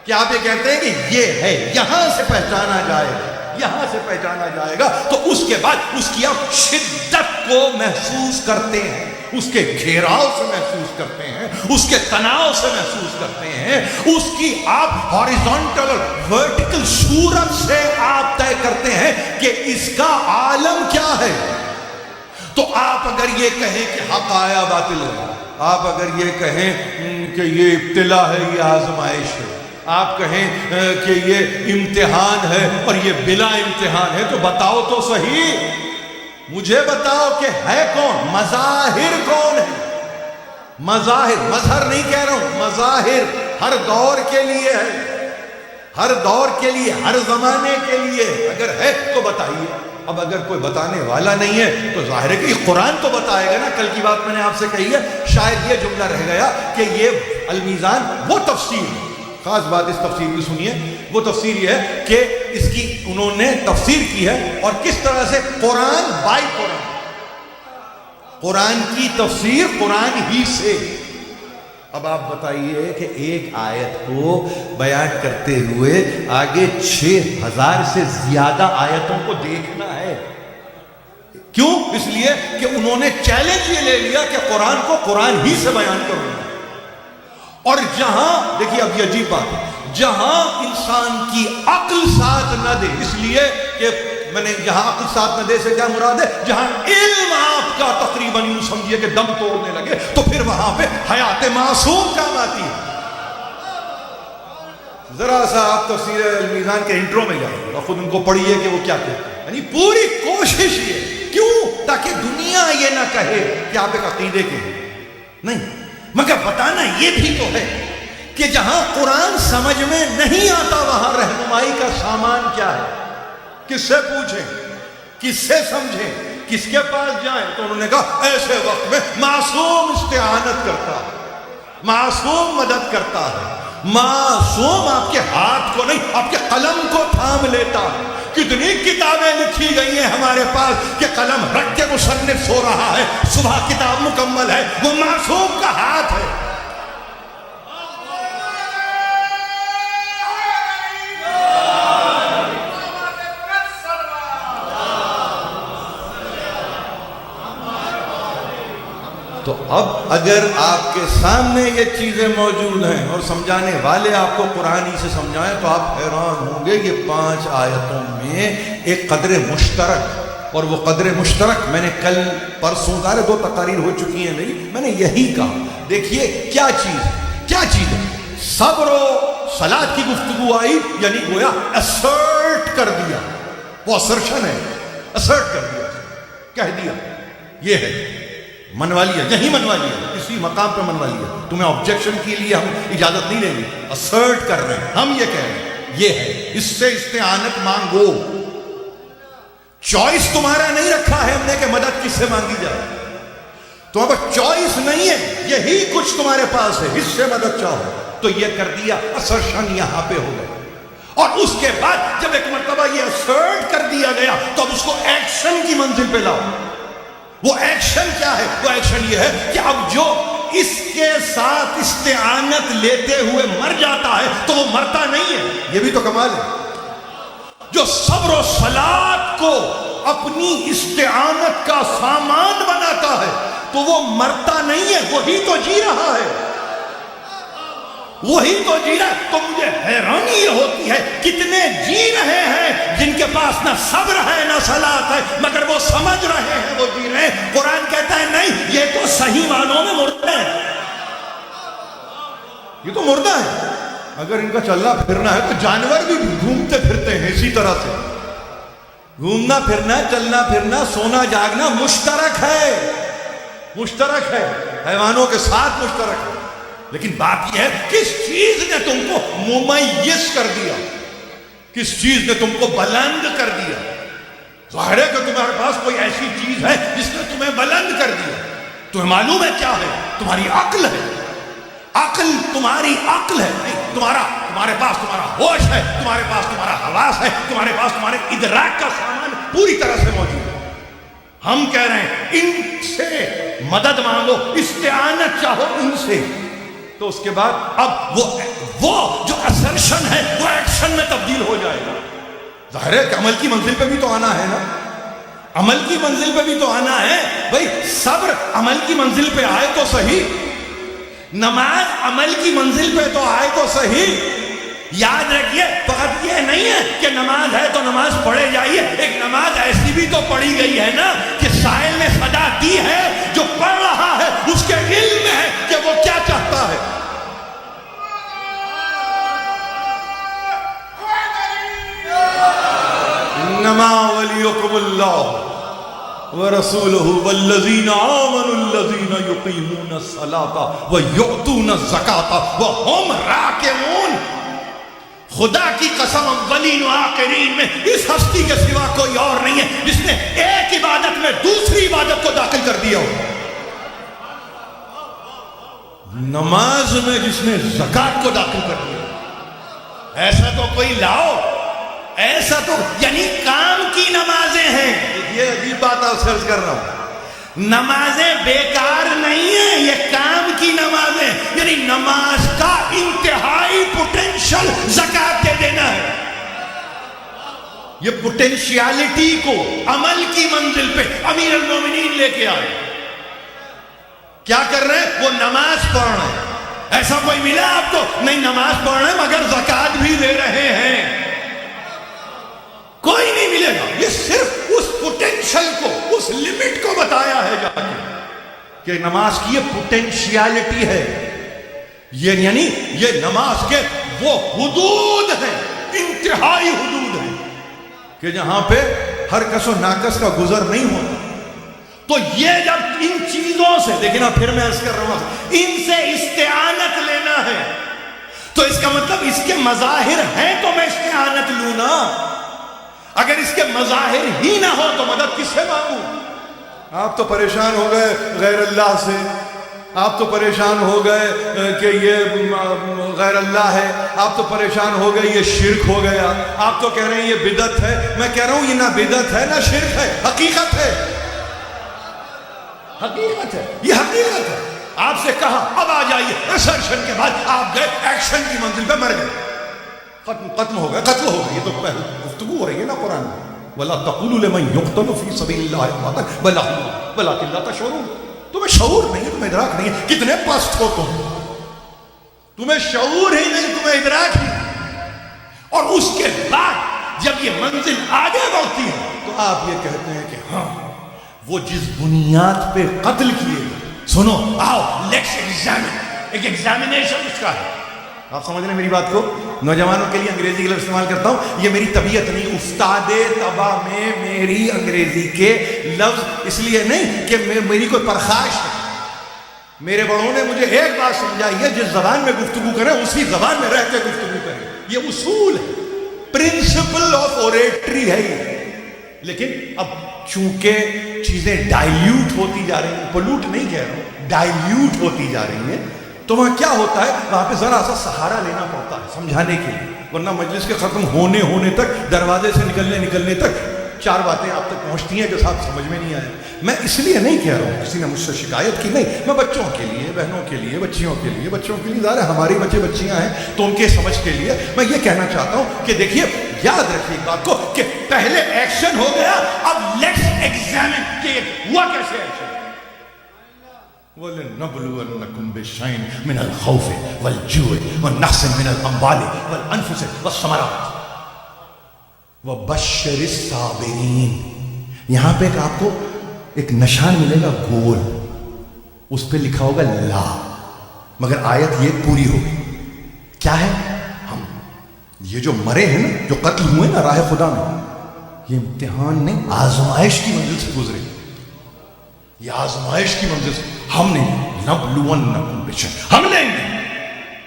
کہ آپ یہ کہتے ہیں کہ یہ ہے، یہاں سے پہچانا جائے گا، یہاں سے پہچانا جائے گا، تو اس کے بعد اس کی آپ شدت کو محسوس کرتے ہیں، اس کے گھیراؤ سے محسوس کرتے ہیں، اس کے تناؤ سے محسوس کرتے ہیں، اس کی آپ ہاریزونٹل اور ورٹیکل صورت سے آپ طے کرتے ہیں کہ اس کا عالم کیا ہے۔ تو آپ اگر یہ کہیں کہ حق آیا باطل ہے، آپ اگر یہ کہیں کہ یہ ابتلا ہے، یہ آزمائش ہے، آپ کہیں کہ یہ امتحان ہے اور یہ بلا امتحان ہے، تو بتاؤ تو صحیح، مجھے بتاؤ کہ ہے کون؟ مظاہر کون ہے؟ مظاہر، مظہر نہیں کہہ رہا ہوں، مظاہر ہر دور کے لیے ہے، ہر دور کے لیے، ہر زمانے کے لیے، اگر ہے تو بتائیے۔ اب اگر کوئی بتانے والا نہیں ہے تو ظاہر ہے کہ قرآن تو بتائے گا نا۔ کل کی بات میں نے آپ سے کہی ہے، شاید یہ جملہ رہ گیا کہ یہ المیزان وہ تفسیر، خاص بات اس تفسیر کی سنیے، وہ تفسیر یہ ہے کہ اس کی انہوں نے تفسیر کی ہے اور کس طرح سے قرآن بائی قرآن، قرآن کی تفسیر قرآن ہی سے۔ اب آپ بتائیے کہ ایک آیت کو بیان کرتے ہوئے آگے 6000 سے زیادہ آیتوں کو دیکھنا ہے، کیوں؟ اس لیے کہ انہوں نے چیلنج یہ لے لیا کہ قرآن کو قرآن ہی سے بیان کروں گا۔ اور جہاں دیکھیے اب یہ عجیب بات ہے، جہاں انسان کی عقل ساتھ نہ دے، اس لیے کہ میں نے جہاں عقل ساتھ نہ دے سے کیا مراد ہے؟ جہاں علم آپ کا تقریباً یوں سمجھیے کہ دم توڑنے لگے، تو پھر وہاں پہ حیات معصوم کام آتی ہے۔ ذرا سا آپ تفسیر المیزان کے انٹرو میں جائیں اور خود ان کو پڑھیے کہ وہ کیا کہتے ہیں، یعنی پوری کوشش یہ، کیوں؟ تاکہ دنیا یہ نہ کہے کہ آپ ایک عقیدے کے ہیں، نہیں، مگر بتانا یہ بھی تو ہے کہ جہاں قرآن سمجھ میں نہیں آتا وہاں رہنمائی کا سامان کیا ہے، کس سے پوچھیں، کس سے سمجھیں، کس کے پاس جائیں؟ تو انہوں نے کہا ایسے وقت میں معصوم استعانت کرتا ہے، معصوم مدد کرتا ہے، معصوم آپ کے ہاتھ کو نہیں آپ کے قلم کو تھام لیتا ہے۔ کتنی کتابیں لکھی گئی ہیں ہمارے پاس کہ قلم رکھ کے مصنف سو رہا ہے، صبح کتاب مکمل ہے، وہ معصوم کا ہاتھ ہے۔ تو اب اگر آپ کے سامنے یہ چیزیں موجود ہیں اور سمجھانے والے آپ کو قرآن ہی سے سمجھائیں تو آپ حیران ہوں گے. یہ 5 آیتوں میں ایک قدر مشترک، اور وہ قدر مشترک میں نے کل پرسوں 2 تقاریر ہو چکی ہیں میری، میں نے یہی کہا. دیکھیے کیا چیز ہے. صبر و صلاۃ کی گفتگو آئی، یعنی گویا اسرٹ کر دیا. وہ اسرشن ہے، اسرٹ کر دیا، کہہ دیا یہ ہے، منوا لیا، یہی منوا لیا، اسی مقام پہ منوا لیا. تمہیں آبجیکشن کے لیے ہم اجازت نہیں لیں گے. اسرٹ کر رہے ہیں، ہم یہ کہہ رہے ہیں یہ ہے، اس سے استعانت مانگو. چوائس تمہارا نہیں رکھا ہے ہم نے کہ مدد کس سے مانگی جائے. تو اب چوائس نہیں ہے، یہی کچھ تمہارے پاس ہے، اس سے مدد چاہو. تو یہ کر دیا، اسرشن یہاں پہ ہو گیا. اور اس کے بعد جب ایک مرتبہ یہ اسرٹ کر دیا گیا تو اب اس کو ایکشن کی منزل پہ لاؤ. وہ ایکشن کیا ہے؟ وہ ایکشن یہ ہے کہ اب جو اس کے ساتھ استعانت لیتے ہوئے مر جاتا ہے تو وہ مرتا نہیں ہے. یہ بھی تو کمال ہے. جو صبر و صلاۃ کو اپنی استعانت کا سامان بناتا ہے تو وہ مرتا نہیں ہے، وہی تو جی رہا ہے، وہی تو جی رہا ہے. تو مجھے حیرانی یہ ہوتی ہے کتنے جی رہے ہیں جن کے پاس نہ صبر ہے نہ صلاۃ ہے، مگر وہ سمجھ رہے ہیں وہ جی رہے ہیں. قرآن کہتا ہے نہیں، یہ تو صحیح معنوں میں مردہ ہے، یہ تو مردہ ہے. اگر ان کا چلنا پھرنا ہے تو جانور بھی گھومتے پھرتے ہیں اسی طرح سے. گھومنا پھرنا، چلنا پھرنا، سونا جاگنا مشترک ہے، مشترک ہے، حیوانوں کے ساتھ مشترک ہے. لیکن بات یہ ہے کس چیز نے تم کو ممیز کر دیا، کس چیز نے تم کو بلند کر دیا. ظاہر ہے کہ تمہارے پاس کوئی ایسی چیز ہے جس نے تمہیں بلند کر دیا. تمہیں معلوم ہے کیا ہے؟ تمہاری عقل ہے. عقل تمہاری عقل ہے. تمہارے پاس تمہارا ہوش ہے، تمہارے پاس تمہارا حواس ہے، تمہارے پاس تمہارے ادراک کا سامان پوری طرح سے موجود ہے. ہم کہہ رہے ہیں ان سے مدد مانگو، استعانت چاہو ان سے. تو اس کے بعد اب وہ جو اسرشن ہے وہ ایکشن میں تبدیل ہو جائے گا. ظاہر ہے کہ عمل کی منزل پہ بھی تو آنا ہے نا، عمل کی منزل پہ بھی تو آنا ہے. بھائی صبر عمل کی منزل پہ آئے تو صحیح، نماز عمل کی منزل پہ تو آئے تو صحیح. یاد رکھیے فقط یہ نہیں ہے کہ نماز ہے تو نماز پڑھے جائیے. ایک نماز ایسی بھی تو پڑھی گئی ہے نا کہ سائل نے صدا دی ہے، جو پڑھ رہا ہے اس کے علم میں ہے کہ وہ کیا چاہتا ہے. انما ولیکم اللہ ورسولہ والذین آمنوا الذین یقیمون الصلاۃ ویؤتون الزکاۃ وہم راکعون. خدا کی قسم اولین و آخرین میں اس ہستی کے سوا کوئی اور نہیں ہے جس نے ایک عبادت میں دوسری عبادت کو داخل کر دیا ہو. نماز میں جس نے زکات کو داخل کر دیا. ایسا تو کوئی لاؤ، ایسا تو یعنی کام کی نمازیں ہیں. یہ عجیب بات آپ سے عرض کر رہا ہوں، نمازیں بیکار نہیں ہیں، یہ کام کی نمازیں. یعنی نماز کا انتہائی پوٹینشل زکات دے دینا ہے. یہ پوٹینشیالٹی کو عمل کی منزل پہ امیر المومنین لے کے آئے. کیا کر رہے ہیں؟ وہ نماز پڑھ رہے ہیں. ایسا کوئی ملا آپ کو؟ نہیں، نماز پڑھ رہے ہیں مگر زکات بھی دے رہے ہیں. کوئی نہیں ملے گا. یہ صرف اس پوٹینشل کو، اس لمٹ کو بتایا ہے جا کے کہ نماز کی یہ پوٹینشیالٹی ہے. یعنی یہ نماز کے وہ حدود ہیں، انتہائی حدود ہیں کہ جہاں پہ ہر کس و ناقص کا گزر نہیں ہوتا. تو یہ جب ان چیزوں سے، لیکن اب پھر میں عرض کر رہا ہوں، ان سے استعانت لینا ہے تو اس کا مطلب اس کے مظاہر ہیں تو میں استعانت لوں نا. اگر اس کے مظاہر ہی نہ ہو تو مدد کس سے مانگوں؟ آپ تو پریشان ہو گئے غیر اللہ سے، آپ تو پریشان ہو گئے کہ یہ غیر اللہ ہے، آپ تو پریشان ہو گئے یہ شرک ہو گیا، آپ تو کہہ رہے ہیں یہ بدعت ہے. میں کہہ رہا ہوں یہ نہ بدعت ہے نہ شرک ہے، حقیقت ہے، حقیقت ہے، یہ حقیقت ہے. آپ سے کہا اب آ جائیے، ریسرچن کے بعد آپ گئے ایکشن کی منزل پہ، مر گئے، ختم ہو گئے، قتل ہو گئے. یہ تو گفتگو ہو رہی ہے نا قرآن میں. وَلَا تَقُولُوا لِمَنْ يُقْتَلُ فِي سَبِيلِ اللَّهِ أَمْوَاتٌ بَلْ أَحْيَاءٌ وَلَٰكِن لَا تَشْعُرُونَ. تمہیں شعور نہیں، تمہیں ادراک نہیں ہے، کتنے پست ہو تمہیں شعور ہی نہیں، تمہیں ادراک ہی نہیں۔ اور اس کے بعد جب یہ منزل آگے بڑھتی ہے تو آپ یہ کہتے ہیں کہ ہاں وہ جس بنیاد پہ قتل کیے گئے، سنو آؤ لیٹس ایگزامن، ایک ایگزامینیشن اس کا ہے۔ آپ سمجھ رہے ہیں میری بات کو؟ نوجوانوں کے لیے انگریزی کے لفظ استعمال کرتا ہوں، یہ میری طبیعت نہیں، استاد طبع میں میری انگریزی کے لفظ اس لیے نہیں کہ میری کوئی پرخاش ہے۔ میرے بڑوں نے مجھے ایک بات سمجھائی ہے، جس زبان میں گفتگو کریں اسی زبان میں رہ کے گفتگو کریں، یہ اصول ہے، پرنسپل آف اوریٹری ہے یہ۔ لیکن اب چونکہ چیزیں ڈائلیوٹ ہوتی جا رہی ہیں، پولوٹ نہیں کہہ رہا ہوں، ڈائلیوٹ ہوتی جا رہی ہیں، تو وہاں کیا ہوتا ہے، وہاں پہ ذرا سا سہارا لینا پڑتا ہے سمجھانے کے لیے، ورنہ مجلس کے ختم ہونے تک، دروازے سے نکلنے تک 4 باتیں آپ تک پہنچتی ہیں جو صاحب سمجھ میں نہیں آئے۔ میں اس لیے نہیں کہہ رہا ہوں، کسی نے مجھ سے شکایت کی نہیں، میں بچوں کے لیے، بہنوں کے لیے، بچیوں کے لیے ظاہر ہے ہماری بچے بچیاں ہیں تو ان کے سمجھ کے لیے میں یہ کہنا چاہتا ہوں کہ دیکھیے، یاد رکھیے بات کو کہ پہلے ایکشن ہو گیا، اب لیٹس ایگزامن کہ ہوا کیسے ایکشن۔ وَلَنَبْلُوَنَّكُمْ بِشَيْءٍ مِنَ الْخَوْفِ وَالْجُوعِ وَنَقْصٍ مِنَ الْأَمْوَالِ وَالْأَنْفُسِ وَالثَّمَرَاتِ وَبَشِّرِ الصَّابِرِينَ۔ یہاں پہ آپ کو ایک نشان ملے گا گول، اس پہ لکھا ہوگا لا، مگر آیت یہ پوری ہوگی۔ کیا ہے؟ ہم یہ جو مرے ہیں نا، جو قتل ہوئے نا راہ خدا میں، یہ امتحان نہیں، آزمائش کی منزل سے گزرے، یہ آزمائش کی منزل سے ہم نے نبلونکم بشیء، ہم لیں گے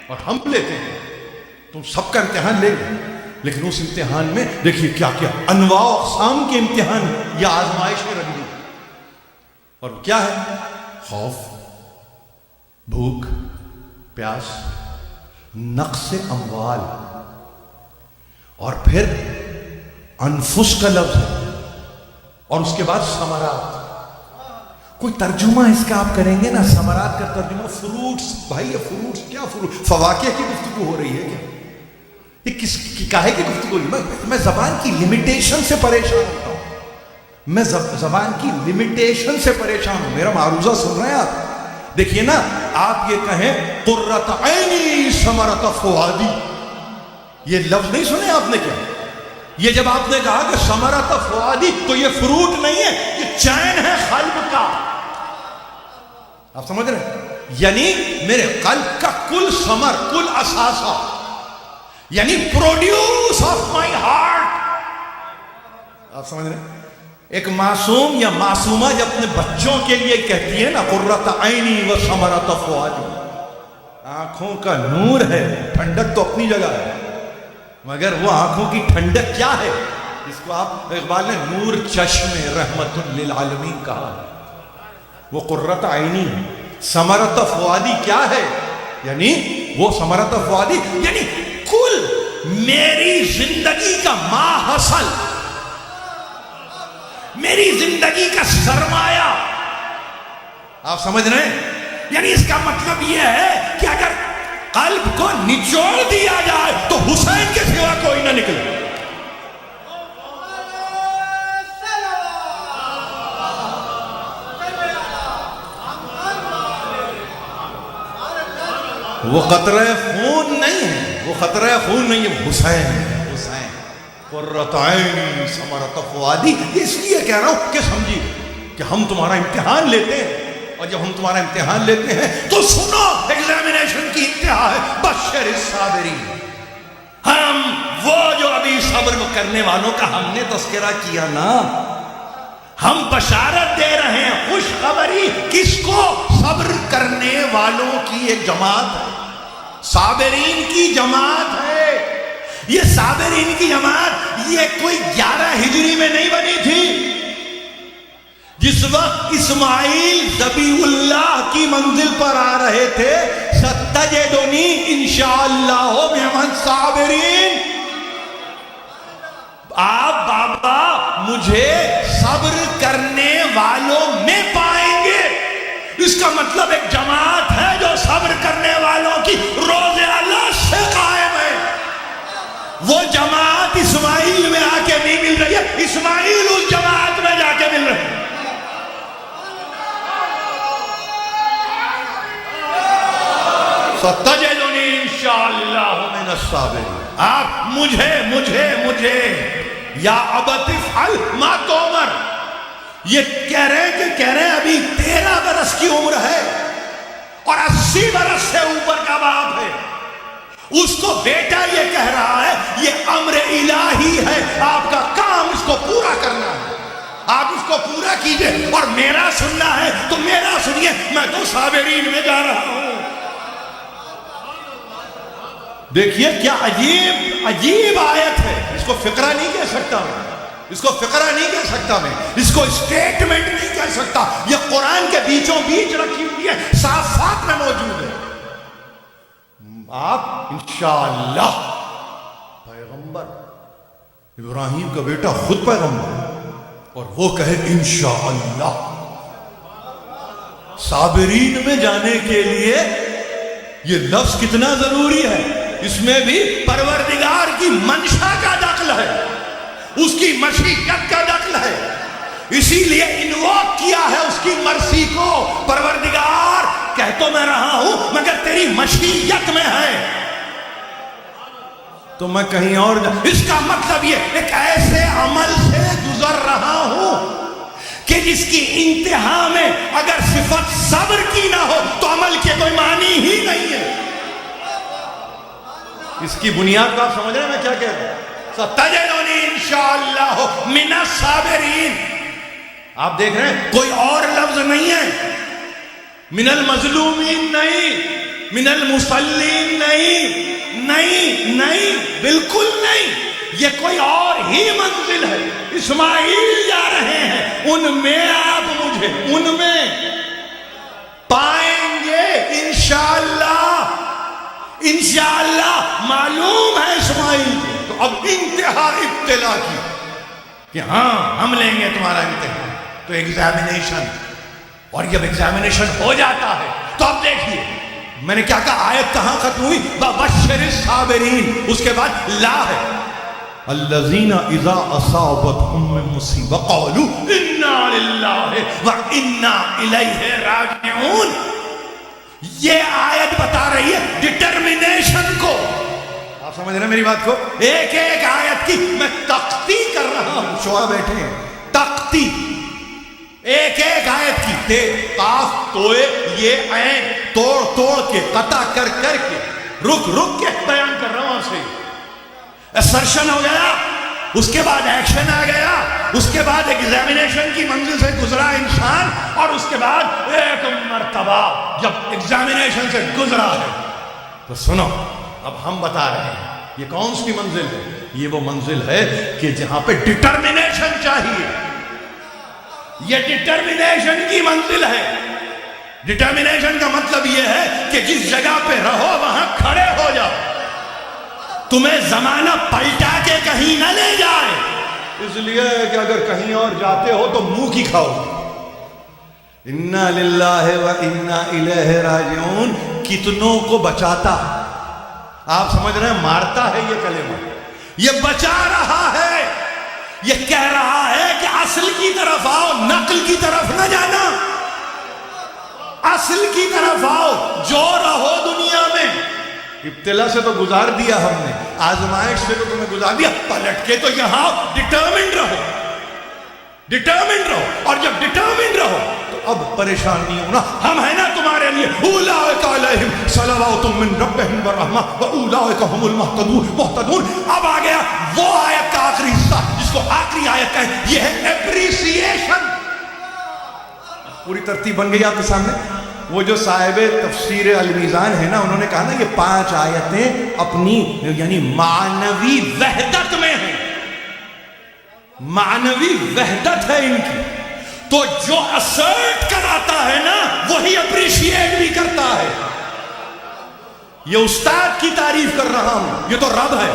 اور ہم لیتے ہیں، تم سب کا امتحان لیں گے، لیکن اس امتحان میں دیکھیے کیا کیا انواع و اقسام کے امتحان یا آزمائش میں رکھ دی، اور کیا ہے؟ خوف، بھوک، پیاس، نقص اموال، اور پھر انفس کا لفظ ہے، اور اس کے بعد ثمرات۔ کوئی ترجمہ اس کا آپ کریں گے نا، ثمرات کا ترجمہ فروٹس، بھائی یہ فروٹس کیا، فروٹ فواکہ کی گفتگو ہو رہی ہے کیا؟ یہ کس کی کاہے کی گفتگو ہو رہی ہے؟ میں زبان کی لمیٹیشن سے پریشان ہوتا ہوں، میں زبان کی لمیٹیشن سے پریشان ہوں۔ میرا معروضہ سن رہے ہیں آپ؟ دیکھیے نا، آپ یہ کہیں قرۃ عینی ثمرۃ فؤادی، یہ لفظ نہیں سنے آپ نے کیا؟ یہ جب آپ نے کہا کہ ثمرۃ فؤادی تو یہ فروٹ نہیں ہے، یہ چین ہے قلب کا۔ آپ سمجھ رہے ہیں؟ یعنی میرے قلب کا کل ثمر، کل اثاثہ، یعنی پروڈیوس آف مائی ہارٹ۔ آپ سمجھ رہے ہیں؟ ایک معصوم یا معصومہ جب اپنے بچوں کے لیے کہتی ہے نا قرۃ عینی و ثمرۃ فؤادی، آنکھوں کا نور ہے، ٹھنڈک تو اپنی جگہ ہے، مگر وہ آنکھوں کی ٹھنڈک کیا ہے؟ اس کو آپ اقبال نے نور چشم رحمت للعالمین کہا ہے، وہ قرۃ عینی ہے۔ ثمرۃ فؤادی کیا ہے؟ یعنی وہ ثمرۃ فؤادی یعنی کل میری زندگی کا ما حصل، میری زندگی کا سرمایہ۔ آپ سمجھ رہے ہیں؟ یعنی اس کا مطلب یہ ہے کہ اگر قلب کو نچوڑ دیا جائے تو حسین کے سوا کوئی نہ نکلے۔ وہ قطرہ خون نہیں ہے، وہ قطرہ خون نہیں ہے، حسین ہے، حسین۔ قرۃ عینی ثمرۃ فؤادی، اس لیے کہہ رہا ہوں کہ سمجھیے کہ ہم تمہارا امتحان لیتے ہیں، اور جب ہم تمہارا امتحان لیتے ہیں تو سنو، ایگزامینیشن کی انتہا ہے بشر الصابرین۔ ہم وہ جو ابھی صبر کرنے والوں کا ہم نے تذکرہ کیا نا، ہم بشارت دے رہے ہیں، خوشخبری کس کو؟ صبر کرنے والوں کی ایک جماعت ہے، صابرین کی جماعت ہے۔ یہ صابرین کی جماعت یہ کوئی 11 ہجری میں نہیں بنی تھی، جس وقت اسماعیل ذبیح اللہ کی منزل پر آ رہے تھے، ستجدنی انشاءاللہ من الصابرین۔ آپ بابا مجھے صبر کرنے والوں میں پائیں گے، اس کا مطلب ایک جماعت ہے جو صبر کرنے والوں کی روز اللہ سے قائم ہے۔ وہ جماعت اسماعیل میں آ کے نہیں مل رہی ہے، اسماعیل اس جماعت میں جا کے مل رہے ہیں۔ ستجدنی انشاءاللہ من الصابرین. آپ مجھے یا ابت افعل ما تؤمر، یہ کہہ رہے ہیں ابھی 13 برس کی عمر ہے اور 80 برس سے اوپر کا باپ ہے، اس کو بیٹا یہ کہہ رہا ہے یہ امر الہی ہے، آپ کا کام اس کو پورا کرنا ہے، آپ اس کو پورا کیجئے، اور میرا سننا ہے تو میرا سنیے، میں تو صابرین میں جا رہا ہوں. دیکھیے کیا عجیب آیت ہے. اس کو فقرہ نہیں کہہ سکتا میں، اس کو فقرہ نہیں کہہ سکتا میں، اس کو اسٹیٹمنٹ نہیں کہہ سکتا. یہ قرآن کے بیچوں بیچ رکھی ہوئی ہے، صافات میں موجود ہے. آپ انشاءاللہ، پیغمبر ابراہیم کا بیٹا خود پیغمبر ہے اور وہ کہے انشاءاللہ. صابرین میں جانے کے لیے یہ لفظ کتنا ضروری ہے. اس میں بھی پروردگار کی منشا کا دخل ہے، اس کی مشیت کا دخل ہے، اسی لیے انووک کیا ہے اس کی مرضی کو. پروردگار کہہ تو میں رہا ہوں مگر تیری مشیت میں ہے تو میں کہیں اور اس کا مطلب یہ ایک ایسے عمل سے گزر رہا ہوں کہ جس کی انتہا میں اگر صفت صبر کی نہ ہو تو عمل کے کوئی معنی ہی نہیں ہے. اس کی بنیاد کو آپ سمجھ رہے ہیں میں کیا کہہ رہا ہوں؟ ستجدنی انشاءاللہ من الصابرین. آپ دیکھ رہے ہیں کوئی اور لفظ نہیں ہے، من المظلومین نہیں، من المصلین نہیں، بالکل نہیں. یہ کوئی اور ہی منزل ہے. اسماعیل جا رہے ہیں، ان میں آپ مجھے ان میں پائیں گے انشاءاللہ معلوم ہے اسماعیل. تو اب انتہا ابتلا کی کہ ہاں ہم لیں گے تمہارا امتحان، تو ایگزامینیشن. اور جب ایگزامینیشن ہو جاتا ہے تو اب دیکھیے میں نے کیا کہا، آیت کہاں ختم ہوئی؟ وَبَشِّرِ الصَّابِرِينَ. اس کے بعد لا ہے، الَّذِينَ إِذَا أَصَابَتْهُم مُّصِیبَةٌ قَالُوا إِنَّا لِلَّهِ وَإِنَّا إِلَیْهِ رَاجِعُونَ. یہ آیت بتا رہی ہے ڈٹرمنیشن کو. آپ سمجھ رہے ہیں میری بات کو؟ ایک ایک آیت کی میں تختی کر رہا ہوں. شعرا بیٹھے ہیں، تختی ایک ایک آیت کی، تے قاف توئے یہ عین توڑ کے قطع کر کے رک کے بیان کر رہا ہوں. سے اسرشن ہو گیا، اس کے بعد ایکشن آ گیا، اس کے بعد ایگزامینیشن کی منزل سے گزرا انسان، اور اس کے بعد ایک مرتبہ جب ایگزامینیشن سے گزرا ہے تو سنو اب ہم بتا رہے ہیں یہ کون سی منزل ہے. یہ وہ منزل ہے کہ جہاں پہ ڈٹرمنیشن چاہیے. یہ ڈٹرمنیشن کی منزل ہے. ڈٹرمنیشن کا مطلب یہ ہے کہ جس جگہ پہ رہو وہاں کھڑے ہو جاؤ، تمہیں زمانہ پلٹا کے کہیں نہ لے جائے. اس لیے کہ اگر کہیں اور جاتے ہو تو منہ کی کھاؤ. انا للہ و انا الیہ راجعون کتنوں کو بچاتا. آپ سمجھ رہے ہیں مارتا ہے یہ کلمہ، یہ بچا رہا ہے. یہ کہہ رہا ہے کہ اصل کی طرف آؤ، نقل کی طرف نہ جانا. اصل کی طرف آؤ، جو رہو دنیا میں. ابتلا سے تو گزار دیا ہم نے، آزمائش سے تو تمہیں گزار دیا، پلٹ کے تو یہاں ڈٹرمنڈ رہو. اور جب ڈٹرمنڈ رہو تو اب پریشان نہیں ہونا. ہم ہیں نا تمہارے لیے، اولئک علیہم صلوات من ربہم ورحمہ واولئک ھم المہتدون. اب آ گیا وہ آیت کا آخری حصہ جس کو آخری آیت کہیں، یہ ہے اپریسیشن. پوری ترتیب بن گئی آپ کے سامنے. وہ جو صاحب تفسیر المیزان ہے نا، انہوں نے کہا نا یہ 5 آیتیں اپنی یعنی معنوی وحدت میں ہیں، معنوی وحدت ہے ان کی. تو جو اسرٹ کراتا ہے نا وہی اپریشیٹ بھی کرتا ہے. یہ استاد کی تعریف کر رہا ہوں، یہ تو رب ہے.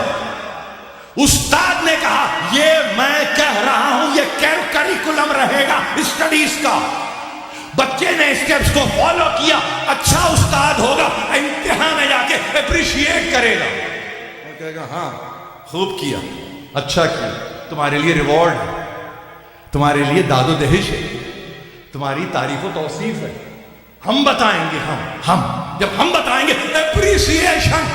استاد نے کہا یہ میں کہہ رہا ہوں یہ کریکولم رہے گا اسٹڈیز کا. بچے نے اسٹیپس کو فالو کیا، اچھا استاد ہوگا، امتحان میں جا کے اپریشیٹ کرے گا، وہ کہے گا ہاں خوب کیا، اچھا کیا، تمہارے لیے ریوارڈ ہے، تمہارے لیے داد و دہش ہے، تمہاری تعریف و توصیف ہے، ہم بتائیں گے. ہم جب ہم بتائیں گے اپریسیشن،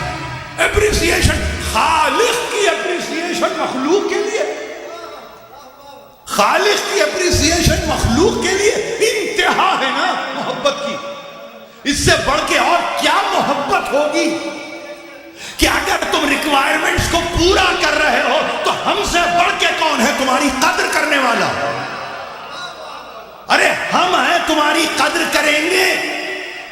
اپریسیشن، خالق کی اپریسیشن مخلوق کے لیے، خالق کی اپریسیشن مخلوق کے لیے انتہا ہے نا محبت کی. اس سے بڑھ کے اور کیا محبت ہوگی کہ اگر تم ریکوائرمنٹس کو پورا کر رہے ہو تو ہم سے بڑھ کے کون ہے تمہاری قدر کرنے والا؟ ارے ہم ہیں تمہاری قدر کریں گے.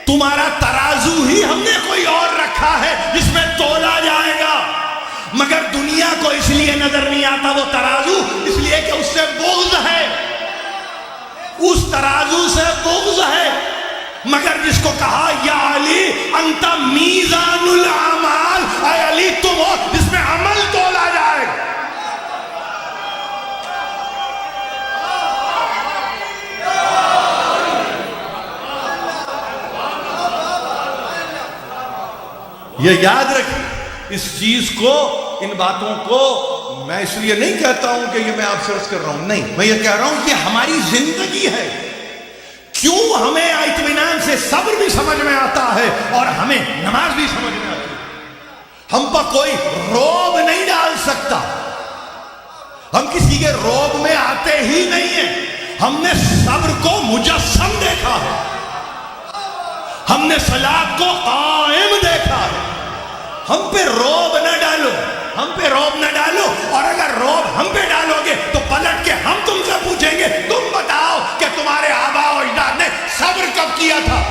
تمہارا ترازو ہی ہم نے کوئی اور رکھا ہے جس میں تولا جائے گا، مگر دنیا کو اس لیے نظر نہیں آتا وہ ترازو، اس لیے کہ اس سے بغض ہے، اس ترازو سے بغض ہے. مگر جس کو کہا یا علی انت میزان الاعمال، اے علی تم ہو جس میں عمل تولا جائے. یہ یاد رکھیں اس چیز کو، ان باتوں کو. میں اس لیے نہیں کہتا ہوں کہ یہ میں آپ سے عرض کر رہا ہوں، نہیں، میں یہ کہہ رہا ہوں کہ ہماری زندگی ہے. کیوں ہمیں اطمینان سے صبر بھی سمجھ میں آتا ہے اور ہمیں نماز بھی سمجھ میں آتی ہے. ہم پر کوئی روب نہیں ڈال سکتا، ہم کسی کے روب میں آتے ہی نہیں ہیں. ہم نے صبر کو مجسم دیکھا ہے، ہم نے صلاۃ کو قائم دیکھا ہے. ہم پہ روب نہ ڈالو، ہم پہ روب نہ ڈالو. اور اگر روب ہم پہ ڈالو گے تو پلٹ کے ہم تم سے پوچھیں گے تم بتاؤ کہ تمہارے آباء و اجداد نے صبر کب کیا تھا؟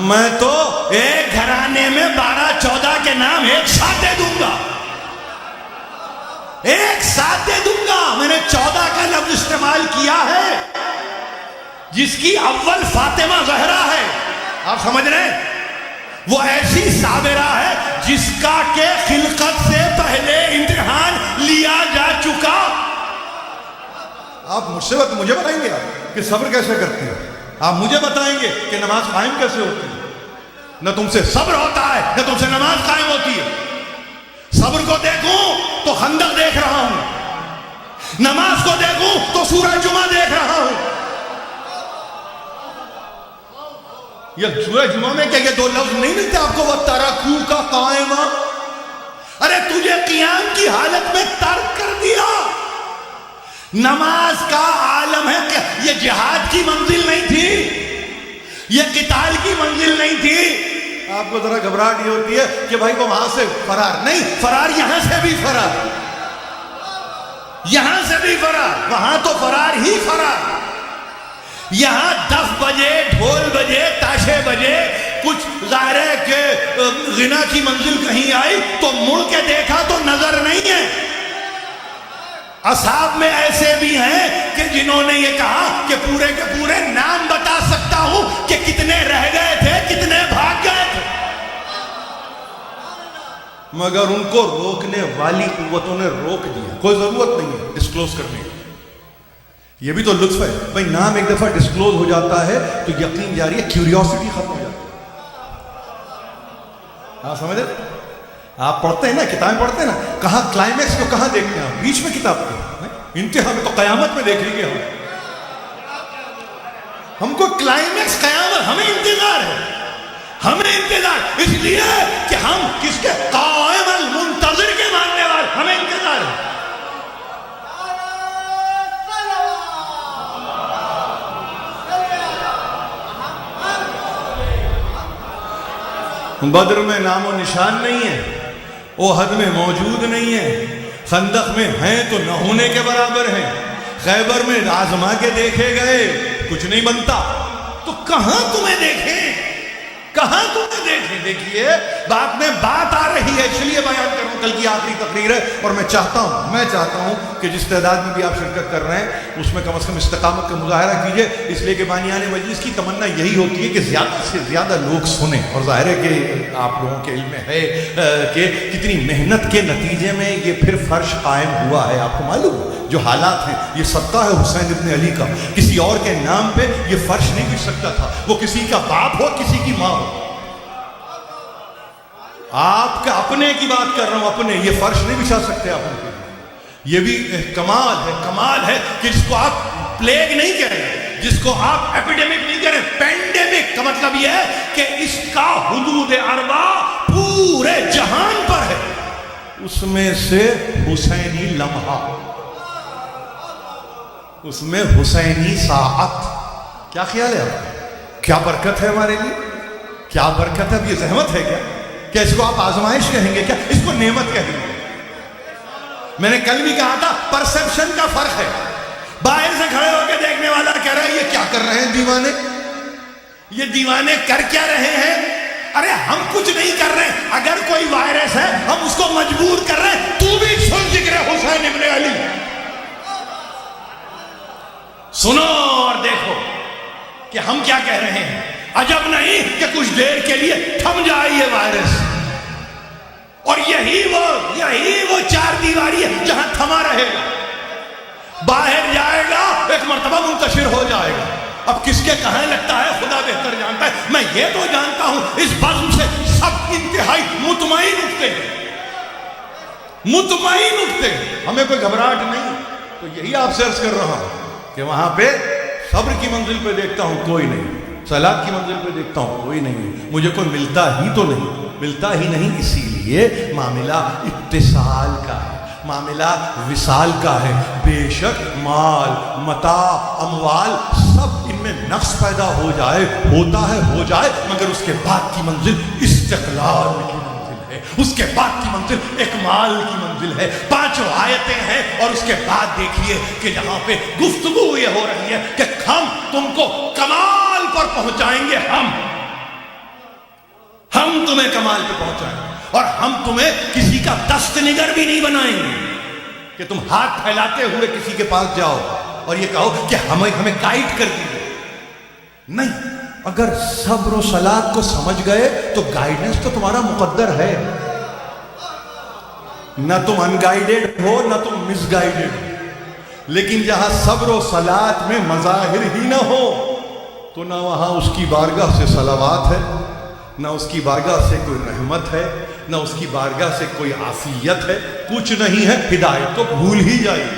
میں تو ایک گھرانے میں 12-14 کے نام ایک ساتھ دے دوں گا، ایک ساتھ دے دوں گا. میں نے 14 کا لفظ استعمال کیا ہے جس کی اول فاطمہ زہرا ہے. آپ سمجھ رہے ہیں؟ وہ ایسی صابرہ ہے جس کا کہ خلقت سے پہلے امتحان لیا جا چکا. آپ مجھ سے مجھے بتائیں گے کہ صبر کیسے کرتے ہیں، آپ مجھے بتائیں گے کہ نماز قائم کیسے ہوتی ہے. نہ تم سے صبر ہوتا ہے نہ تم سے نماز قائم ہوتی ہے. صبر کو دیکھوں تو خندق دیکھ رہا ہوں، نماز کو دیکھوں تو سورہ جمعہ دیکھ رہا ہوں. یہ سورہ جمعہ میں کیا یہ 2 لفظ نہیں ملتے آپ کو؟ وَتَرَكُوكَ قَائِمًا. ارے تجھے قیام کی حالت میں ترک کر دیا. نماز کا عالم ہے کہ یہ جہاد کی منزل نہیں تھی، یہ قتال کی منزل نہیں تھی. آپ کو ذرا گھبراہٹ یہ ہوتی ہے کہ بھائی وہ وہاں سے فرار نہیں، فرار یہاں سے بھی فرار، یہاں سے بھی فرار، وہاں تو فرار ہی فرار. یہاں 10 بجے ڈھول بجے تاشے بجے کچھ ظاہر ہے کہ غنا کی منزل کہیں آئی تو مڑ کے دیکھا تو نظر نہیں ہے. اصحاب میں ایسے بھی ہیں کہ جنہوں نے یہ کہا کہ پورے کے پورے نام بتا سکتا ہوں کہ کتنے رہ گئے تھے کتنے بھاگ گئے تھے، مگر ان کو روکنے والی قوتوں نے روک دیا. کوئی ضرورت نہیں ہے ڈسکلوز کرنے کی. یہ بھی تو لطف ہے بھائی، نام ایک دفعہ ڈسکلوز ہو جاتا ہے تو یقین جاری ہے، کیوریوسٹی ختم ہو جاتی ہے. آپ سمجھ رہے؟ آپ پڑھتے ہیں نا، کتابیں پڑھتے ہیں نا، کہاں کلائمیکس کو کہاں دیکھتے ہیں آپ؟ بیچ میں کتاب کے انتہا میں تو قیامت میں دیکھ لیجیے. ہم کو کلائمیکس قیامت، ہمیں انتظار ہے، ہمیں انتظار، اس لیے کہ ہم کس کے قائم المنتظر کے ماننے والے، ہمیں انتظار ہے. بدر میں نام و نشان نہیں ہے، احد میں موجود نہیں ہے، خندق میں ہیں تو نہ ہونے کے برابر ہیں، خیبر میں آزما کے دیکھے گئے کچھ نہیں بنتا. تو کہاں تمہیں دیکھیں، کہاں تمہیں دیکھیں؟ دیکھیے بات میں بات آ رہی ہے، اس لیے بیان کر رہا ہوں. کل کی آخری تقریر ہے اور میں چاہتا ہوں کہ جس تعداد میں بھی آپ شرکت کر رہے ہیں اس میں کم از کم استقامت کا مظاہرہ کیجئے. اس لیے کہ بانیان مجلس کی تمنا یہی ہوتی ہے کہ زیادہ سے زیادہ لوگ سنیں. اور ظاہر ہے کہ آپ لوگوں کے علم میں ہے کہ کتنی محنت کے نتیجے میں یہ پھر فرش قائم ہوا ہے. آپ کو معلوم ہے جو حالات ہیں، یہ صدقہ ہے حسین ابن علی کا. کسی اور کے نام پہ یہ فرش نہیں بچھ سکتا تھا، وہ کسی کا باپ ہو کسی کی ماں ہو. آپ کا اپنے کی بات کر رہا ہوں، اپنے، یہ فرش نہیں بچھا سکتے آپ ان کے. یہ بھی کمال ہے کہ جس کو آپ پلیگ نہیں کہہ رہے، جس کو آپ ایپیڈیمک نہیں کریں، پینڈیمک کا مطلب یہ ہے کہ اس کا حدود اربع پورے جہان پر ہے، اس میں سے حسینی لمحہ، اس میں حسینی ساعت. کیا خیال ہے آپ؟ کیا برکت ہے ہمارے لیے، کیا برکت ہے. اب یہ زحمت ہے کیا اس کو آپ آزمائش کہیں گے، کیا اس کو نعمت کہیں گے؟ میں نے کل بھی کہا تھا پرسپشن کا فرق ہے. باہر سے کھڑے ہو کے دیکھنے والا کہہ رہا ہے یہ کیا کر رہے ہیں دیوانے، یہ دیوانے کر کیا رہے ہیں. ارے ہم کچھ نہیں کر رہے، اگر کوئی وائرس ہے ہم اس کو مجبور کر رہے ہیں. تو بھی سن ذکر حسین ابن علی، سنو اور دیکھو کہ ہم کیا کہہ رہے ہیں. عجب نہیں کہ کچھ دیر کے لیے تھم جائے یہ وائرس، اور یہی وہ چار دیواری ہے جہاں تھما رہے گا. باہر جائے گا ایک مرتبہ منتشر ہو جائے گا. اب کس کے کہاں لگتا ہے خدا بہتر جانتا ہے. میں یہ تو جانتا ہوں اس بزم سے سب انتہائی مطمئن اٹھتے ہیں، مطمئن اٹھتے ہیں، ہمیں کوئی گھبراہٹ نہیں. تو یہی آپ سے عرض کر رہا ہوں کہ وہاں پہ صبر کی منزل پہ دیکھتا ہوں کوئی نہیں، صلاۃ کی منزل پہ دیکھتا ہوں کوئی نہیں، مجھے کوئی ملتا ہی تو نہیں، ملتا ہی نہیں. اسی لیے معاملہ اتصال کا ہے، معاملہ وصال کا ہے. بے شک مال، متاع، اموال سب ان میں نقص پیدا ہو جائے، ہوتا ہے ہو جائے، مگر اس کے بعد کی منزل استقلال کی منزل ہے، اس کے بعد کی منزل اکمال کی منزل ہے. 5 آیتیں ہیں اور اس کے بعد دیکھیے کہ یہاں پہ گفتگو یہ ہو رہی ہے کہ ہم تم کو کمال پر پہنچائیں گے. ہم تمہیں کمال پہ پہنچائیں گے، اور ہم تمہیں کسی کا دست نگر بھی نہیں بنائیں گے کہ تم ہاتھ پھیلاتے ہوئے کسی کے پاس جاؤ اور یہ کہو کہ ہمیں گائیڈ کر دیجیے. نہیں، اگر صبر و صلاۃ کو سمجھ گئے تو گائیڈنس تو تمہارا مقدر ہے. نہ تم ان گائیڈڈ ہو نہ تم مس گائیڈڈ. لیکن جہاں صبر و صلاۃ میں مظاہر ہی نہ ہو تو نہ وہاں اس کی بارگاہ سے صلوات ہے، نہ اس کی بارگاہ سے کوئی رحمت ہے، نہ اس کی بارگاہ سے کوئی عافیت ہے، کچھ نہیں ہے. ہدایت تو بھول ہی جائیے،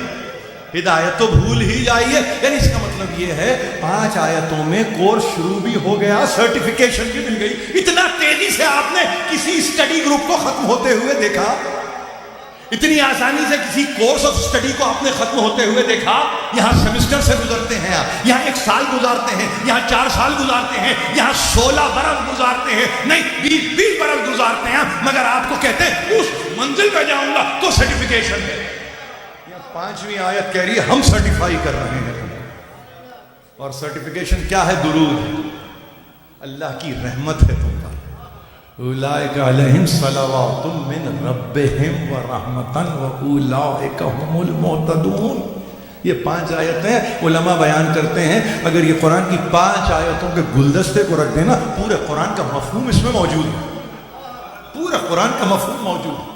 ہدایت تو بھول ہی جائیے. یعنی اس کا مطلب یہ ہے 5 آیتوں میں کورس شروع بھی ہو گیا، سرٹیفیکیشن بھی مل گئی. اتنا تیزی سے آپ نے کسی اسٹڈی گروپ کو ختم ہوتے ہوئے دیکھا؟ اتنی آسانی سے کسی کورس آف اسٹڈی کو آپ نے ختم ہوتے ہوئے دیکھا؟ یہاں سیمسٹر سے گزرتے ہیں آپ، یہاں 1 سال گزارتے ہیں، یہاں 4 سال گزارتے ہیں، یہاں 16 برس گزارتے ہیں، نہیں 20 برس گزارتے ہیں، مگر آپ کو کہتے ہیں اس منزل پہ جاؤں گا تو سرٹیفیکیشن ہے. یہاں 5ویں آیت کہہ رہی ہے ہم سرٹیفائی کر رہے ہیں. اور سرٹیفیکیشن کیا ہے؟ درود. اللہ کی رحمت ہے تم پر. اولئک علیہم صلوات من ربہم ورحمۃ واولئک هم المہتدون. یہ 5 آیتیں علماء بیان کرتے ہیں اگر یہ قرآن کی 5 آیتوں کے گلدستے کو رکھ دینا پورے قرآن کا مفہوم اس میں موجود ہے، پورے قرآن کا مفہوم موجود ہے.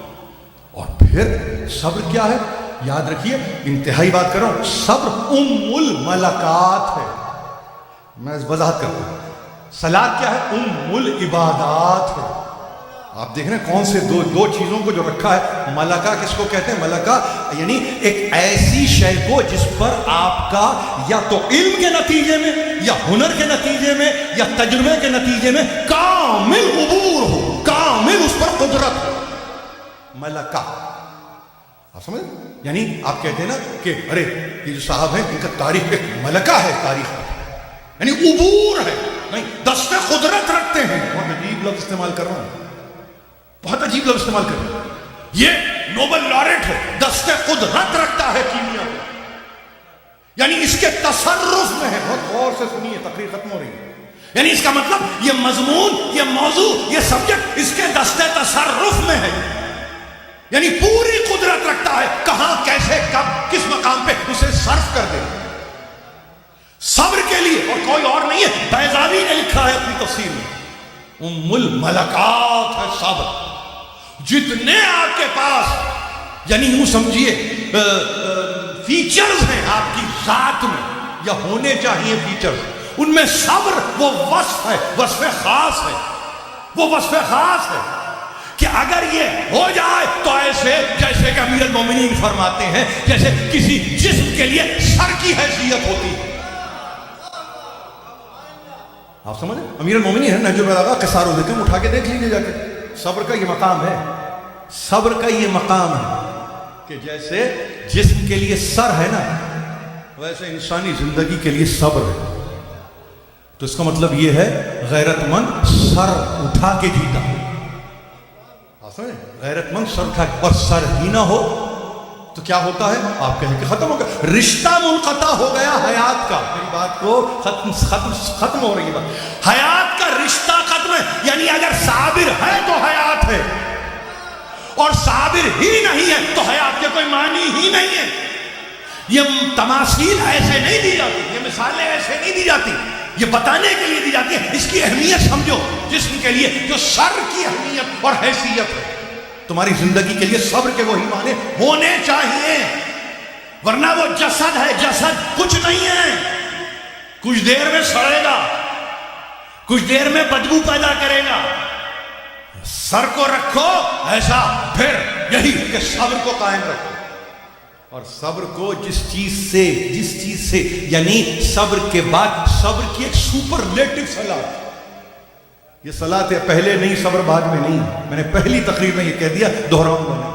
اور پھر صبر کیا ہے؟ یاد رکھیے، انتہائی بات کر رہا ہوں، صبر ام الملکات ہے. میں وضاحت کرتا ہوں. صلاۃ کیا ہے؟ ام العبادات ہے. آپ دیکھ رہے ہیں کون سے دو چیزوں کو جو رکھا ہے. ملکہ کس کو کہتے ہیں؟ ملکہ یعنی ایک ایسی شے کو جس پر آپ کا یا تو علم کے نتیجے میں یا ہنر کے نتیجے میں یا تجربے کے نتیجے میں کامل عبور ہو، کامل اس پر قدرت ہو. ملکہ آپ سمجھ، یعنی آپ کہتے ہیں نا کہ ارے یہ جو صاحب ہیں ان کا تاریخ ایک ملکہ ہے، تاریخ یعنی عبور ہے، نہیں دست قدرت رکھتے ہیں. بہت عجیب لفظ استعمال کر رہا ہوں، بہت عجیب لفظ استعمال کر رہا ہوں. یہ نوبل لارٹ ہے، دست قدرت رکھتا ہے کیمیا کو، یعنی اس کے تصرف میں ہے. بہت غور سے سنیے، تقریر ختم ہو رہی ہے. یعنی اس کا مطلب یہ مضمون، یہ موضوع، یہ سبجیکٹ اس کے دست تصرف میں ہے، یعنی پوری قدرت رکھتا ہے کہاں کیسے کب کس مقام پہ اسے صرف کر دے. صبر کے لیے اور کوئی اور نہیں ہے. بیضاوی نے لکھا ہے اپنی تفسیر میں ام الملکات ہے صبر. جتنے آپ کے پاس یعنی یوں سمجھیے فیچرز ہیں آپ کی ذات میں یا ہونے چاہیے فیچرز، ان میں صبر وہ وصف ہے، وصف خاص ہے، وہ وصف خاص ہے کہ اگر یہ ہو جائے تو ایسے جیسے کہ امیر المومنین فرماتے ہیں جیسے کسی جسم کے لیے سر کی حیثیت ہوتی ہے. آپ سمجھیں؟ امیر المومنین ہے نہج البلاغہ قصار الحکم اٹھا کے دیکھ لیجیے جا کے. صبر کا یہ مقام ہے, صبر کا یہ مقام ہے کہ جیسے جسم کے لیے سر ہے نا, ویسے انسانی زندگی کے لیے صبر ہے. تو اس کا مطلب یہ ہے غیرت مند سر اٹھا کے جیتا. غیرت مند سر اٹھا کے, اور سر ہی نہ ہو تو کیا ہوتا ہے؟ آپ کہیں کہ ختم ہو گیا, رشتہ منقطع ہو گیا حیات کا. میری بات کو ختم ہو رہی ہے بات. حیات کا رشتہ ختم ہے. یعنی اگر صابر ہے تو حیات ہے, اور صابر ہی نہیں ہے تو حیات کے کوئی معنی ہی نہیں ہے. یہ تماثیل ایسے نہیں دی جاتی, یہ مثالیں ایسے نہیں دی جاتی, یہ بتانے کے لیے دی جاتی ہے. اس کی اہمیت سمجھو جسم کے لیے جو سر کی اہمیت اور حیثیت ہے. تمہاری زندگی کے لیے صبر کے وہی معنی ہونے چاہیے, ورنہ وہ جسد ہے, جسد کچھ نہیں ہے. کچھ دیر میں سڑے گا, کچھ دیر میں بدبو پیدا کرے گا. سر کو رکھو ایسا, پھر یہی کہ صبر کو قائم رکھو. اور صبر کو جس چیز سے یعنی صبر کے بعد صبر کی ایک سپرلیٹو صلاح. یہ صلاح پہلے نہیں, صبر بعد میں نہیں. میں نے پہلی تقریر میں یہ کہہ دیا, دہراؤں گا نہیں.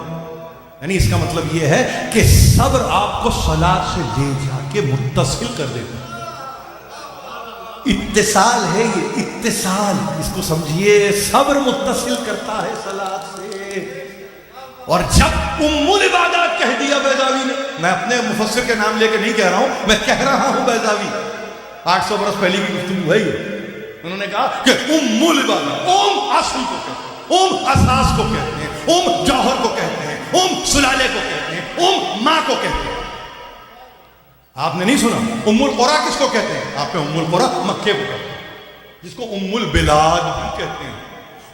یعنی اس کا مطلب یہ ہے کہ صبر آپ کو صلاح سے لے جا کے متصل کر دیتا. اتصال ہے یہ, اتصال, اس کو سمجھیے. صبر متصل کرتا ہے صلاح سے. اور جب ام العبادات کہہ دیا بیضاوی نے, میں اپنے مفسر کے نام لے کے نہیں کہہ رہا ہوں, میں کہہ رہا ہوں بیضاوی, 800 برس پہلی کی گفتگو ہے یہ. انہوں نے کہا کہ ام العبادات, ام اصل کو کہتے ہیں, ام اساس کو کہتے ہیں, ام جوہر کو کہتے ہیں, ام سلالے کو کہتے ہیں, ام ماں کو کہتے ہیں. آپ نے نہیں سنا ام القرى کس کو کہتے ہیں؟ آپ نے ام القرى مکے کو کہتے ہیں, جس کو ام البلاد بھی کہتے ہیں.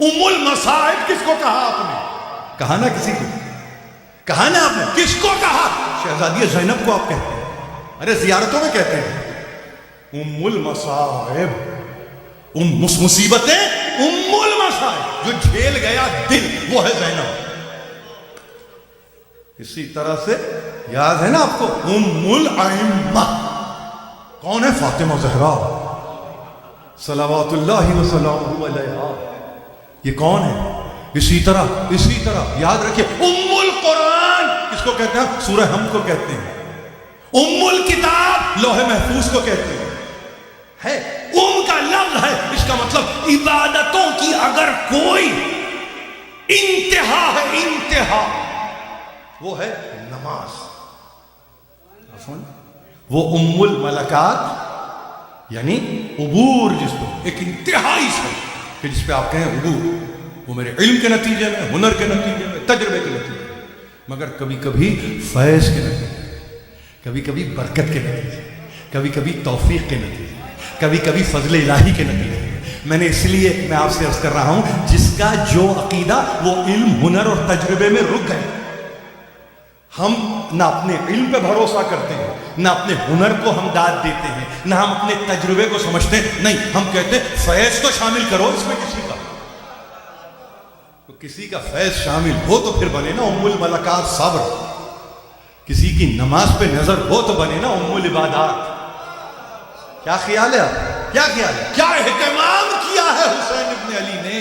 ام المصائب کس کو کہا آپ نے؟ کہا نا کسی کو, کہا نا آپ نے, کس کو کہا؟ شہزادی زینب کو آپ کہتے ہیں. ارے زیارتوں میں کہتے ہیں ام المصائب, مصیبتیں, ام المصائب, جو جھیل گیا دل وہ ہے زینب. اسی طرح سے یاد ہے نا آپ کو ام الائمہ کون ہے؟ فاطمہ زہرا صلوات اللہ وسلامہ علیہا. یہ کون ہے؟ اسی طرح یاد رکھیے ام القرآن کس کو کہتے ہیں؟ سورہ حمد کو کہتے ہیں. ام الکتاب لوح محفوظ کو کہتے ہیں. ہے ام کا لفظ ہے, اس کا مطلب عبادتوں کی اگر کوئی انتہا ہے, انتہا, وہ ہے نماز. وہ ام الملکات یعنی عبور, جس کو ایک انتہائی سے کہ جس پہ آپ کہیں عبور, وہ میرے علم کے نتیجے میں, ہنر کے نتیجے میں, تجربے کے نتیجے میں, مگر کبھی کبھی فیض کے نتیجے, کبھی کبھی برکت کے نتیجے, کبھی کبھی توفیق کے نتیجے, کبھی کبھی فضل الہی کے نتیجے. میں نے اس لیے میں آپ سے عرض کر رہا ہوں, جس کا جو عقیدہ وہ علم, ہنر اور تجربے میں رک گئے. ہم نہ اپنے علم پہ بھروسہ کرتے ہیں, نہ اپنے ہنر کو ہم داد دیتے ہیں, نہ ہم اپنے تجربے کو سمجھتے ہیں. نہیں, ہم کہتے ہیں فیض کو شامل کرو اس میں کسی کا, تو کسی کا فیض شامل ہو تو پھر بنے نا ام الملکات صبر. کسی کی نماز پہ نظر ہو تو بنے نا ام العبادات. کیا خیال ہے آپ؟ کیا خیال ہے؟ کیا اہتمام کیا ہے حسین ابن علی نے.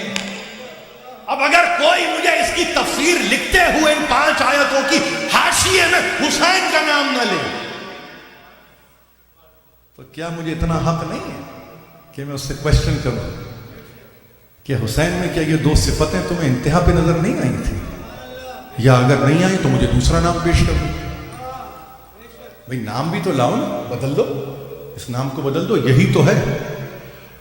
اب اگر کوئی مجھے اس کی تفسیر لکھتے ہوئے ان 5 آیتوں کی حاشیے میں حسین کا نام نہ لے, تو کیا مجھے اتنا حق نہیں ہے کہ میں اس سے کوشچن کروں کہ حسین میں کیا یہ 2 صفتیں تمہیں انتہا پہ نظر نہیں آئی تھی, یا اگر نہیں آئی تو مجھے دوسرا نام پیش کر دو. بھئی نام بھی تو لاؤ نا, بدل دو, اس نام کو بدل دو. یہی تو ہے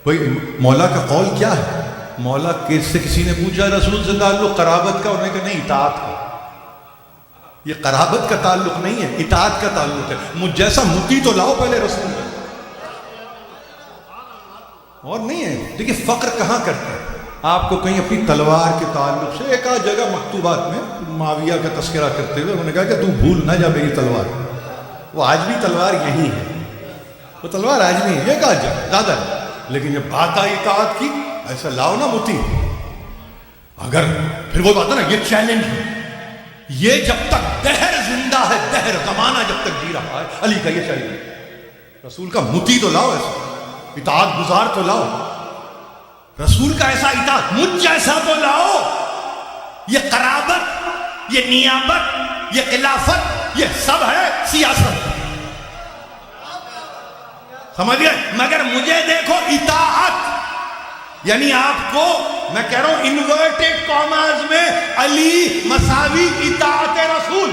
بھئی. مولا کا قول کیا ہے؟ مولا سے کسی نے پوچھا رسول سے تعلق قرابت کا, انہوں نے کہا نہیں, اطاعت کا. یہ قرابت کا تعلق نہیں ہے, اطاعت کا تعلق ہے. مجھ جیسا متی تو لاؤ پہلے رسول کا, اور نہیں ہے. دیکھیے فقر کہاں کرتے ہیں آپ کو, کہیں اپنی تلوار کے تعلق سے. ایک آدھ جگہ مکتوبات میں معاویہ کا تذکرہ کرتے ہوئے انہوں نے کہا کہ تو بھول نہ جا میری تلوار. وہ آج بھی تلوار یہی ہے, وہ تلوار آج بھی ہے, ایک آدھ جگہ زیادہ ہے. لیکن جب بات آئی اطاعت کی, ایسا لاؤ نا متی. اگر پھر وہ بات ہے نا, یہ چیلنج ہے. یہ جب تک دہر زندہ ہے, دہر زمانہ جب تک جی رہا ہے, علی کا یہ چیلنج. رسول کا متی تو لاؤ, ایسا اطاعت گزار تو لاؤ. رسول کا ایسا اطاعت، مجھ جیسا تو لاؤ. یہ قرابت، یہ نیابت، یہ خلافت، یہ سب ہے سیاست. سمجھ گئے؟ مگر مجھے دیکھو اطاعت، یعنی آپ کو میں کہہ رہا ہوں انورٹڈ کاماز میں علی مساوی اطاعت رسول.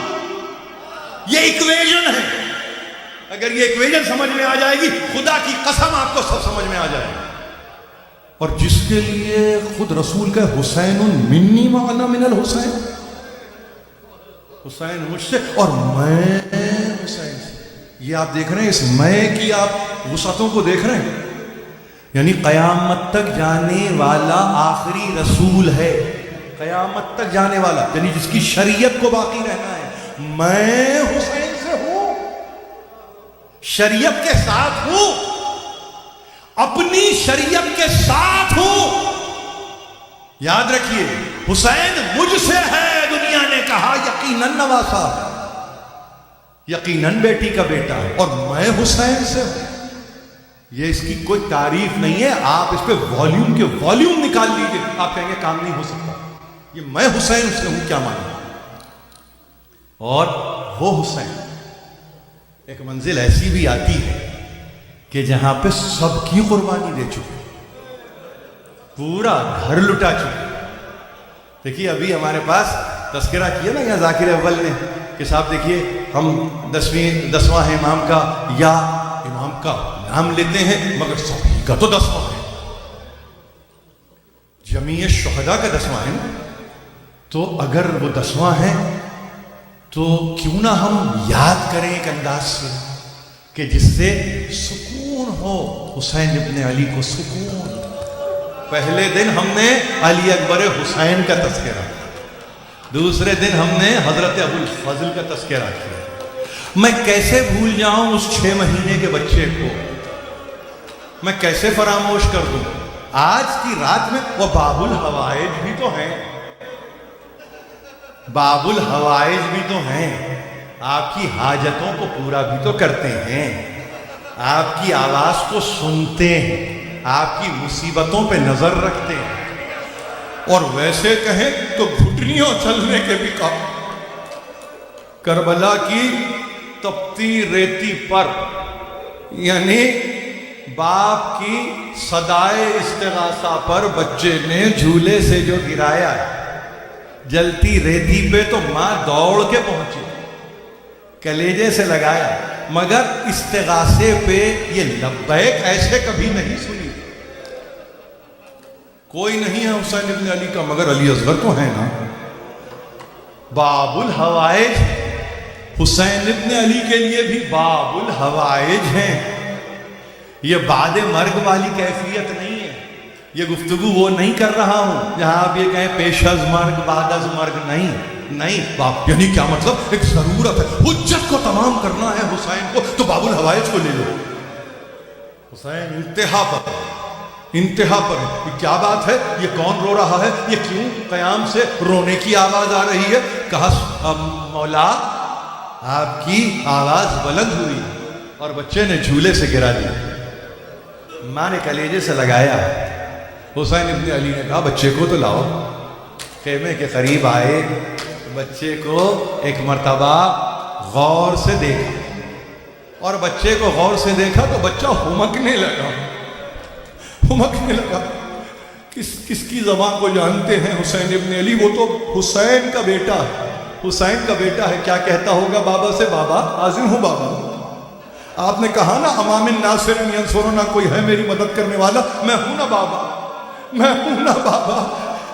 یہ ایکویژن ہے. اگر یہ ایکویژن سمجھ میں آ جائے گی، خدا کی قسم آپ کو سب سمجھ میں آ جائے گا. اور جس کے لیے خود رسول کا حسین منی وانا من الحسین، حسین مجھ سے اور میں حسین سے. یہ آپ دیکھ رہے ہیں، اس میں کی آپ وسعتوں کو دیکھ رہے ہیں. یعنی قیامت تک جانے والا آخری رسول ہے، قیامت تک جانے والا، یعنی جس کی شریعت کو باقی رہنا ہے. میں حسین سے ہوں، شریعت کے ساتھ ہوں، اپنی شریعت کے ساتھ ہوں. یاد رکھیے، حسین مجھ سے ہے. دنیا نے کہا یقیناً نواسا ہے، یقیناً بیٹی کا بیٹا ہے، اور میں حسین سے ہوں. یہ اس کی کوئی تعریف نہیں ہے. آپ اس پہ والیوم کے والیوم نکال لیجئے، آپ کہیں گے کام نہیں ہو سکتا. یہ میں حسین سے ہوں کیا معنی؟ اور وہ حسین ایک منزل ایسی بھی آتی ہے کہ جہاں پہ سب کی قربانی دے چکے، پورا گھر لٹا چکے. دیکھیے ابھی ہمارے پاس تذکرہ کیا نا یہاں ذاکر اول نے کہ صاحب دیکھیے ہم دسواں امام کا یا امام کا نام لیتے ہیں، مگر سبھی کا تو 10واں ہے. جمیع شہداء کا 10واں ہے نا. تو اگر وہ 10واں ہے تو کیوں نہ ہم یاد کریں ایک انداز سے کہ جس سے سکون ہو. حسین ابن علی کو سکون. پہلے دن ہم نے علی اکبر حسین کا تذکرہ، دوسرے دن ہم نے حضرت ابو الفضل کا تذکرہ کیا. میں کیسے بھول جاؤں اس 6 مہینے کے بچے کو، میں کیسے فراموش کر دوں. آج کی رات میں وہ باب الحوائج بھی تو ہیں، باب الحوائج بھی تو ہیں. آپ کی حاجتوں کو پورا بھی تو کرتے ہیں، آپ کی آواز کو سنتے ہیں، آپ کی مصیبتوں پہ نظر رکھتے ہیں. اور ویسے کہیں تو گھٹنیوں چلنے کے بھی کام. کربلا کی تپتی ریتی پر، یعنی باپ کی صدائے استغاثہ پر بچے نے جھولے سے جو گرایا، جلتی ریتی پہ تو ماں دوڑ کے پہنچی، کلیجے سے لگایا، مگر استغاثے پہ یہ لبیک ایسے کبھی نہیں سنی. کوئی نہیں ہے حسین ابن علی کا، مگر علی اصغر تو ہے نا. باب الحوائج حسین ابن علی کے لیے بھی باب الحوائج ہیں. یہ بعد مرگ والی کیفیت نہیں ہے. یہ گفتگو وہ نہیں کر رہا ہوں جہاں آپ یہ کہیں پیش از مرگ بعد از مرگ. نہیں باپ، یعنی کیا مطلب؟ ایک ضرورت ہے، حجت کو تمام کرنا ہے حسین کو، تو باب الحوائج کو لے لو. حسین انتہا پر ہے. یہ کیا بات ہے؟ یہ کون رو رہا ہے؟ یہ کیوں قیام سے رونے کی آواز آ رہی ہے؟ کہا مولا آپ کی آواز بلند ہوئی اور بچے نے جھولے سے گرا دیا. ماں نے کلیجے سے لگایا. حسین ابن علی نے کہا بچے کو تو لاؤ. خیمے کے قریب آئے، بچے کو ایک مرتبہ غور سے دیکھا، اور بچے کو غور سے دیکھا تو بچہ ہمکنے لگا. کس کی زبان کو جانتے ہیں حسین ابن علی؟ وہ تو حسین کا بیٹا ہے، حسین کا بیٹا ہے. کیا کہتا ہوگا بابا سے؟ بابا حاضر ہوں بابا. آپ نے کہا نا امام الناصر ینصرنا، کوئی ہے میری مدد کرنے والا؟ میں ہوں نا بابا، میں ہوں نا بابا.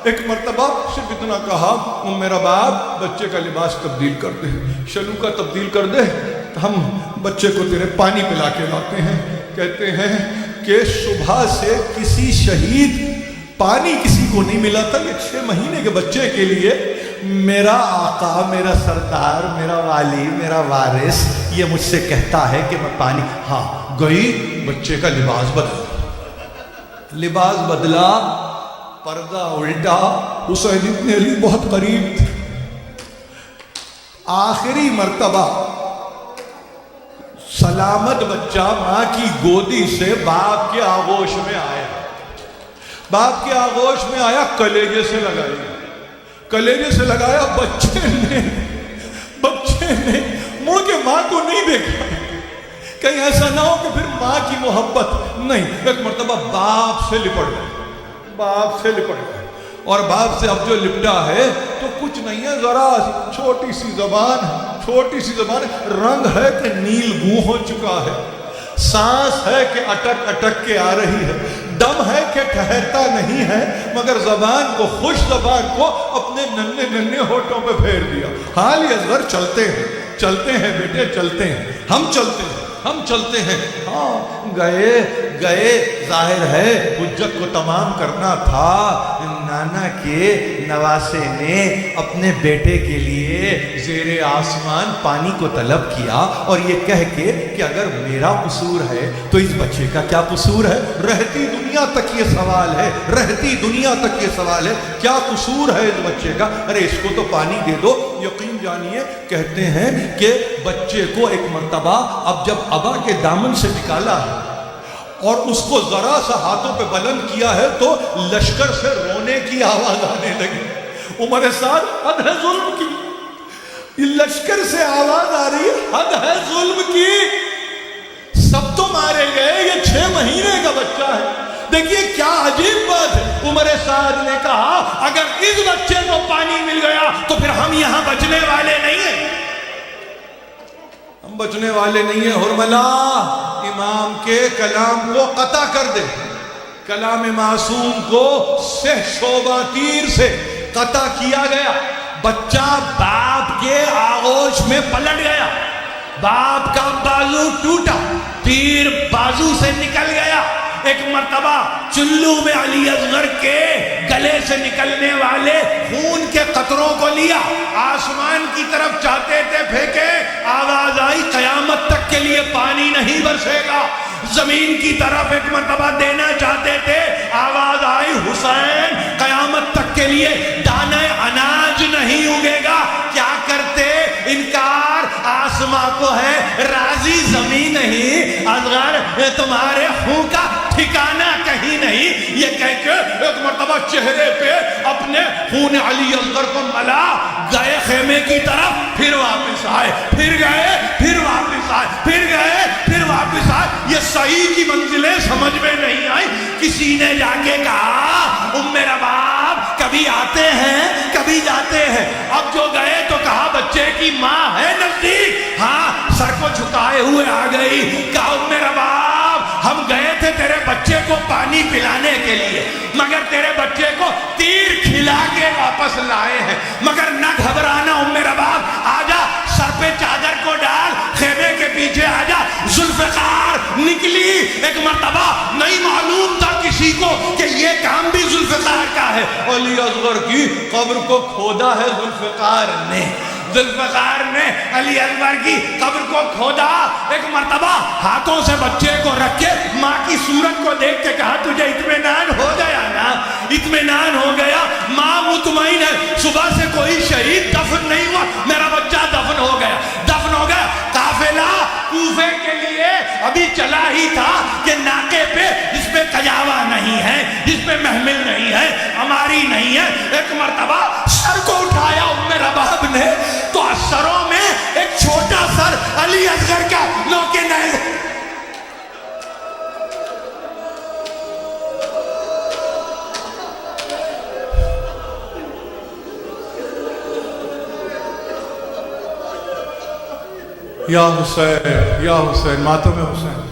ایک مرتبہ صرف اتنا کہا، میرا باپ بچے کا لباس تبدیل کر دے، شلو کا تبدیل کر دے، ہم بچے کو تیرے پانی پلا کے لاتے ہیں. کہتے ہیں کہ صبح سے کسی شہید پانی کسی کو نہیں ملا تھا. یہ 6 مہینے کے بچے کے لیے میرا آقا، میرا سردار، میرا والی، میرا وارث یہ مجھ سے کہتا ہے کہ میں پانی. ہاں گئی، بچے کا لباس بدلا، پردہ الٹا. حسین ابن علی بہت قریب تھے. آخری مرتبہ سلامت بچہ ماں کی گودی سے باپ کے آغوش میں آیا. باپ کے آغوش میں آیا، کلیجے سے لگایا، بچے نے مڑ کے ماں کو نہیں دیکھا. کہیں ایسا نہ ہو کہ پھر ماں کی محبت نہیں. ایک مرتبہ باپ سے لپٹ گئے اور باپ سے اب جو لپٹا ہے تو کچھ نہیں ہے، ذرا چھوٹی سی زبان ہے، رنگ ہے کہ نیل گوں ہو چکا ہے، سانس ہے کہ اٹک کے آ رہی ہے، دم ہے کہ ٹھہرتا نہیں ہے، مگر زبان کو، خوش زبان کو اپنے ننھے ہونٹوں پہ پھیر دیا. حال یہ اصغر چلتے ہیں بیٹے، چلتے ہیں، ہم چلتے ہیں. ہاں گئے ظاہر ہے حجت کو تمام کرنا تھا. نانا کے نواسے نے اپنے بیٹے کے لیے زیر آسمان پانی کو طلب کیا اور یہ کہہ کے کہ اگر میرا قصور ہے تو اس بچے کا کیا قصور ہے. رہتی دنیا تک یہ سوال ہے کیا قصور ہے اس بچے کا. ارے اس کو تو پانی دے دو. یقین جانیے کہتے ہیں کہ بچے کو ایک مرتبہ اب جب ابا کے دامن سے نکالا ہے اور اس کو ذرا سا ہاتھوں پہ بلند کیا ہے تو لشکر سے رونے کی آواز آنے لگی. عمر سعد، حد ہے ظلم کی، لشکر سے آواز آ رہی ہے، حد ہے ظلم کی. سب تو مارے گئے، یہ 6 مہینے کا بچہ ہے. دیکھیے کیا عجیب بات ہے. عمر سعد نے کہا اگر اس بچے کو پانی مل گیا تو پھر ہم یہاں بچنے والے نہیں ہیں. حرملا امام کے کلام کو قطع کر دے. کلام معصوم کو سہ شعبہ تیر سے قطع کیا گیا. بچہ باپ کے آغوش میں پلٹ گیا، باپ کا بازو ٹوٹا، تیر بازو سے نکل گیا. ایک مرتبہ چلو میں علی اصغر کے گلے سے نکلنے والے خون کے قطروں کو لیا، آسمان کی طرف چاہتے تھے پھینکے. آواز آئی قیامت تک کے لیے پانی نہیں برسے گا. زمین کی طرف ایک مرتبہ دینا چاہتے تھے، آواز آئی حسین قیامت تک کے لیے دانہ اناج نہیں اگے گا. کیا کرتے؟ انکار. آسماں کو ہے راضی زمین نہیں، اصغر تمہارے خون کا ٹھکانہ کہیں نہیں. یہ کہہ کے ایک مرتبہ چہرے پہ اپنے خون علی اصغر کو ملا، گئے خیمے کی طرف، پھر واپس آئے، پھر گئے، پھر واپس آئے، پھر گئے، پھر واپس آئے. یہ صحیح کی منزلیں سمجھ میں نہیں آئی. کسی نے جا کے کہا ام رباب کبھی آتے ہیں کبھی جاتے ہیں. اب جو گئے تو کہا بچے کی ماں ہے نزدیک. ہاں، سر کو جھکائے ہوئے آ گئی. کہا ام رباب ہم گئے تھے تیرے بچے کو پانی پلانے کے لیے، مگر تیرے بچے کو تیر کھلا کے واپس لائے ہیں. مگر نہ گھبرانا ام رباب، آجا سر پہ چادر کو ڈال، خیمے کے پیچھے آجا. ذوالفقار نکلی. ایک مرتبہ نہیں معلوم تھا کسی کو کہ یہ کام بھی ذوالفقار کا ہے. علی اصغر کی قبر کو کھودا ہے ذوالفقار نے علی اصغر کی قبر کو کھودا. ایک مرتبہ ہاتھوں سے بچے کو رکھ کے ماں کی صورت کو دیکھ کے کہا تجھے اطمینان ہو گیا نا؟ اطمینان ہو گیا. ماں مطمئن ہے، صبح سے کوئی شہید دفن نہیں ہوا، میرا بچہ دفن ہو گیا. قافلہ کوفے کے لیے ابھی چلا ہی تھا کہ ناکے پہ جس پہ قجاوہ نہیں ہے، جس پہ محمل نہیں ہے، ہماری نہیں ہے. ایک مرتبہ سر کو اٹھایا ام رباب نے تو سروں میں ایک چھوٹا سر علی اصغر کا لوکے نیز. یا حسین، یا حسین، ماتم حسین.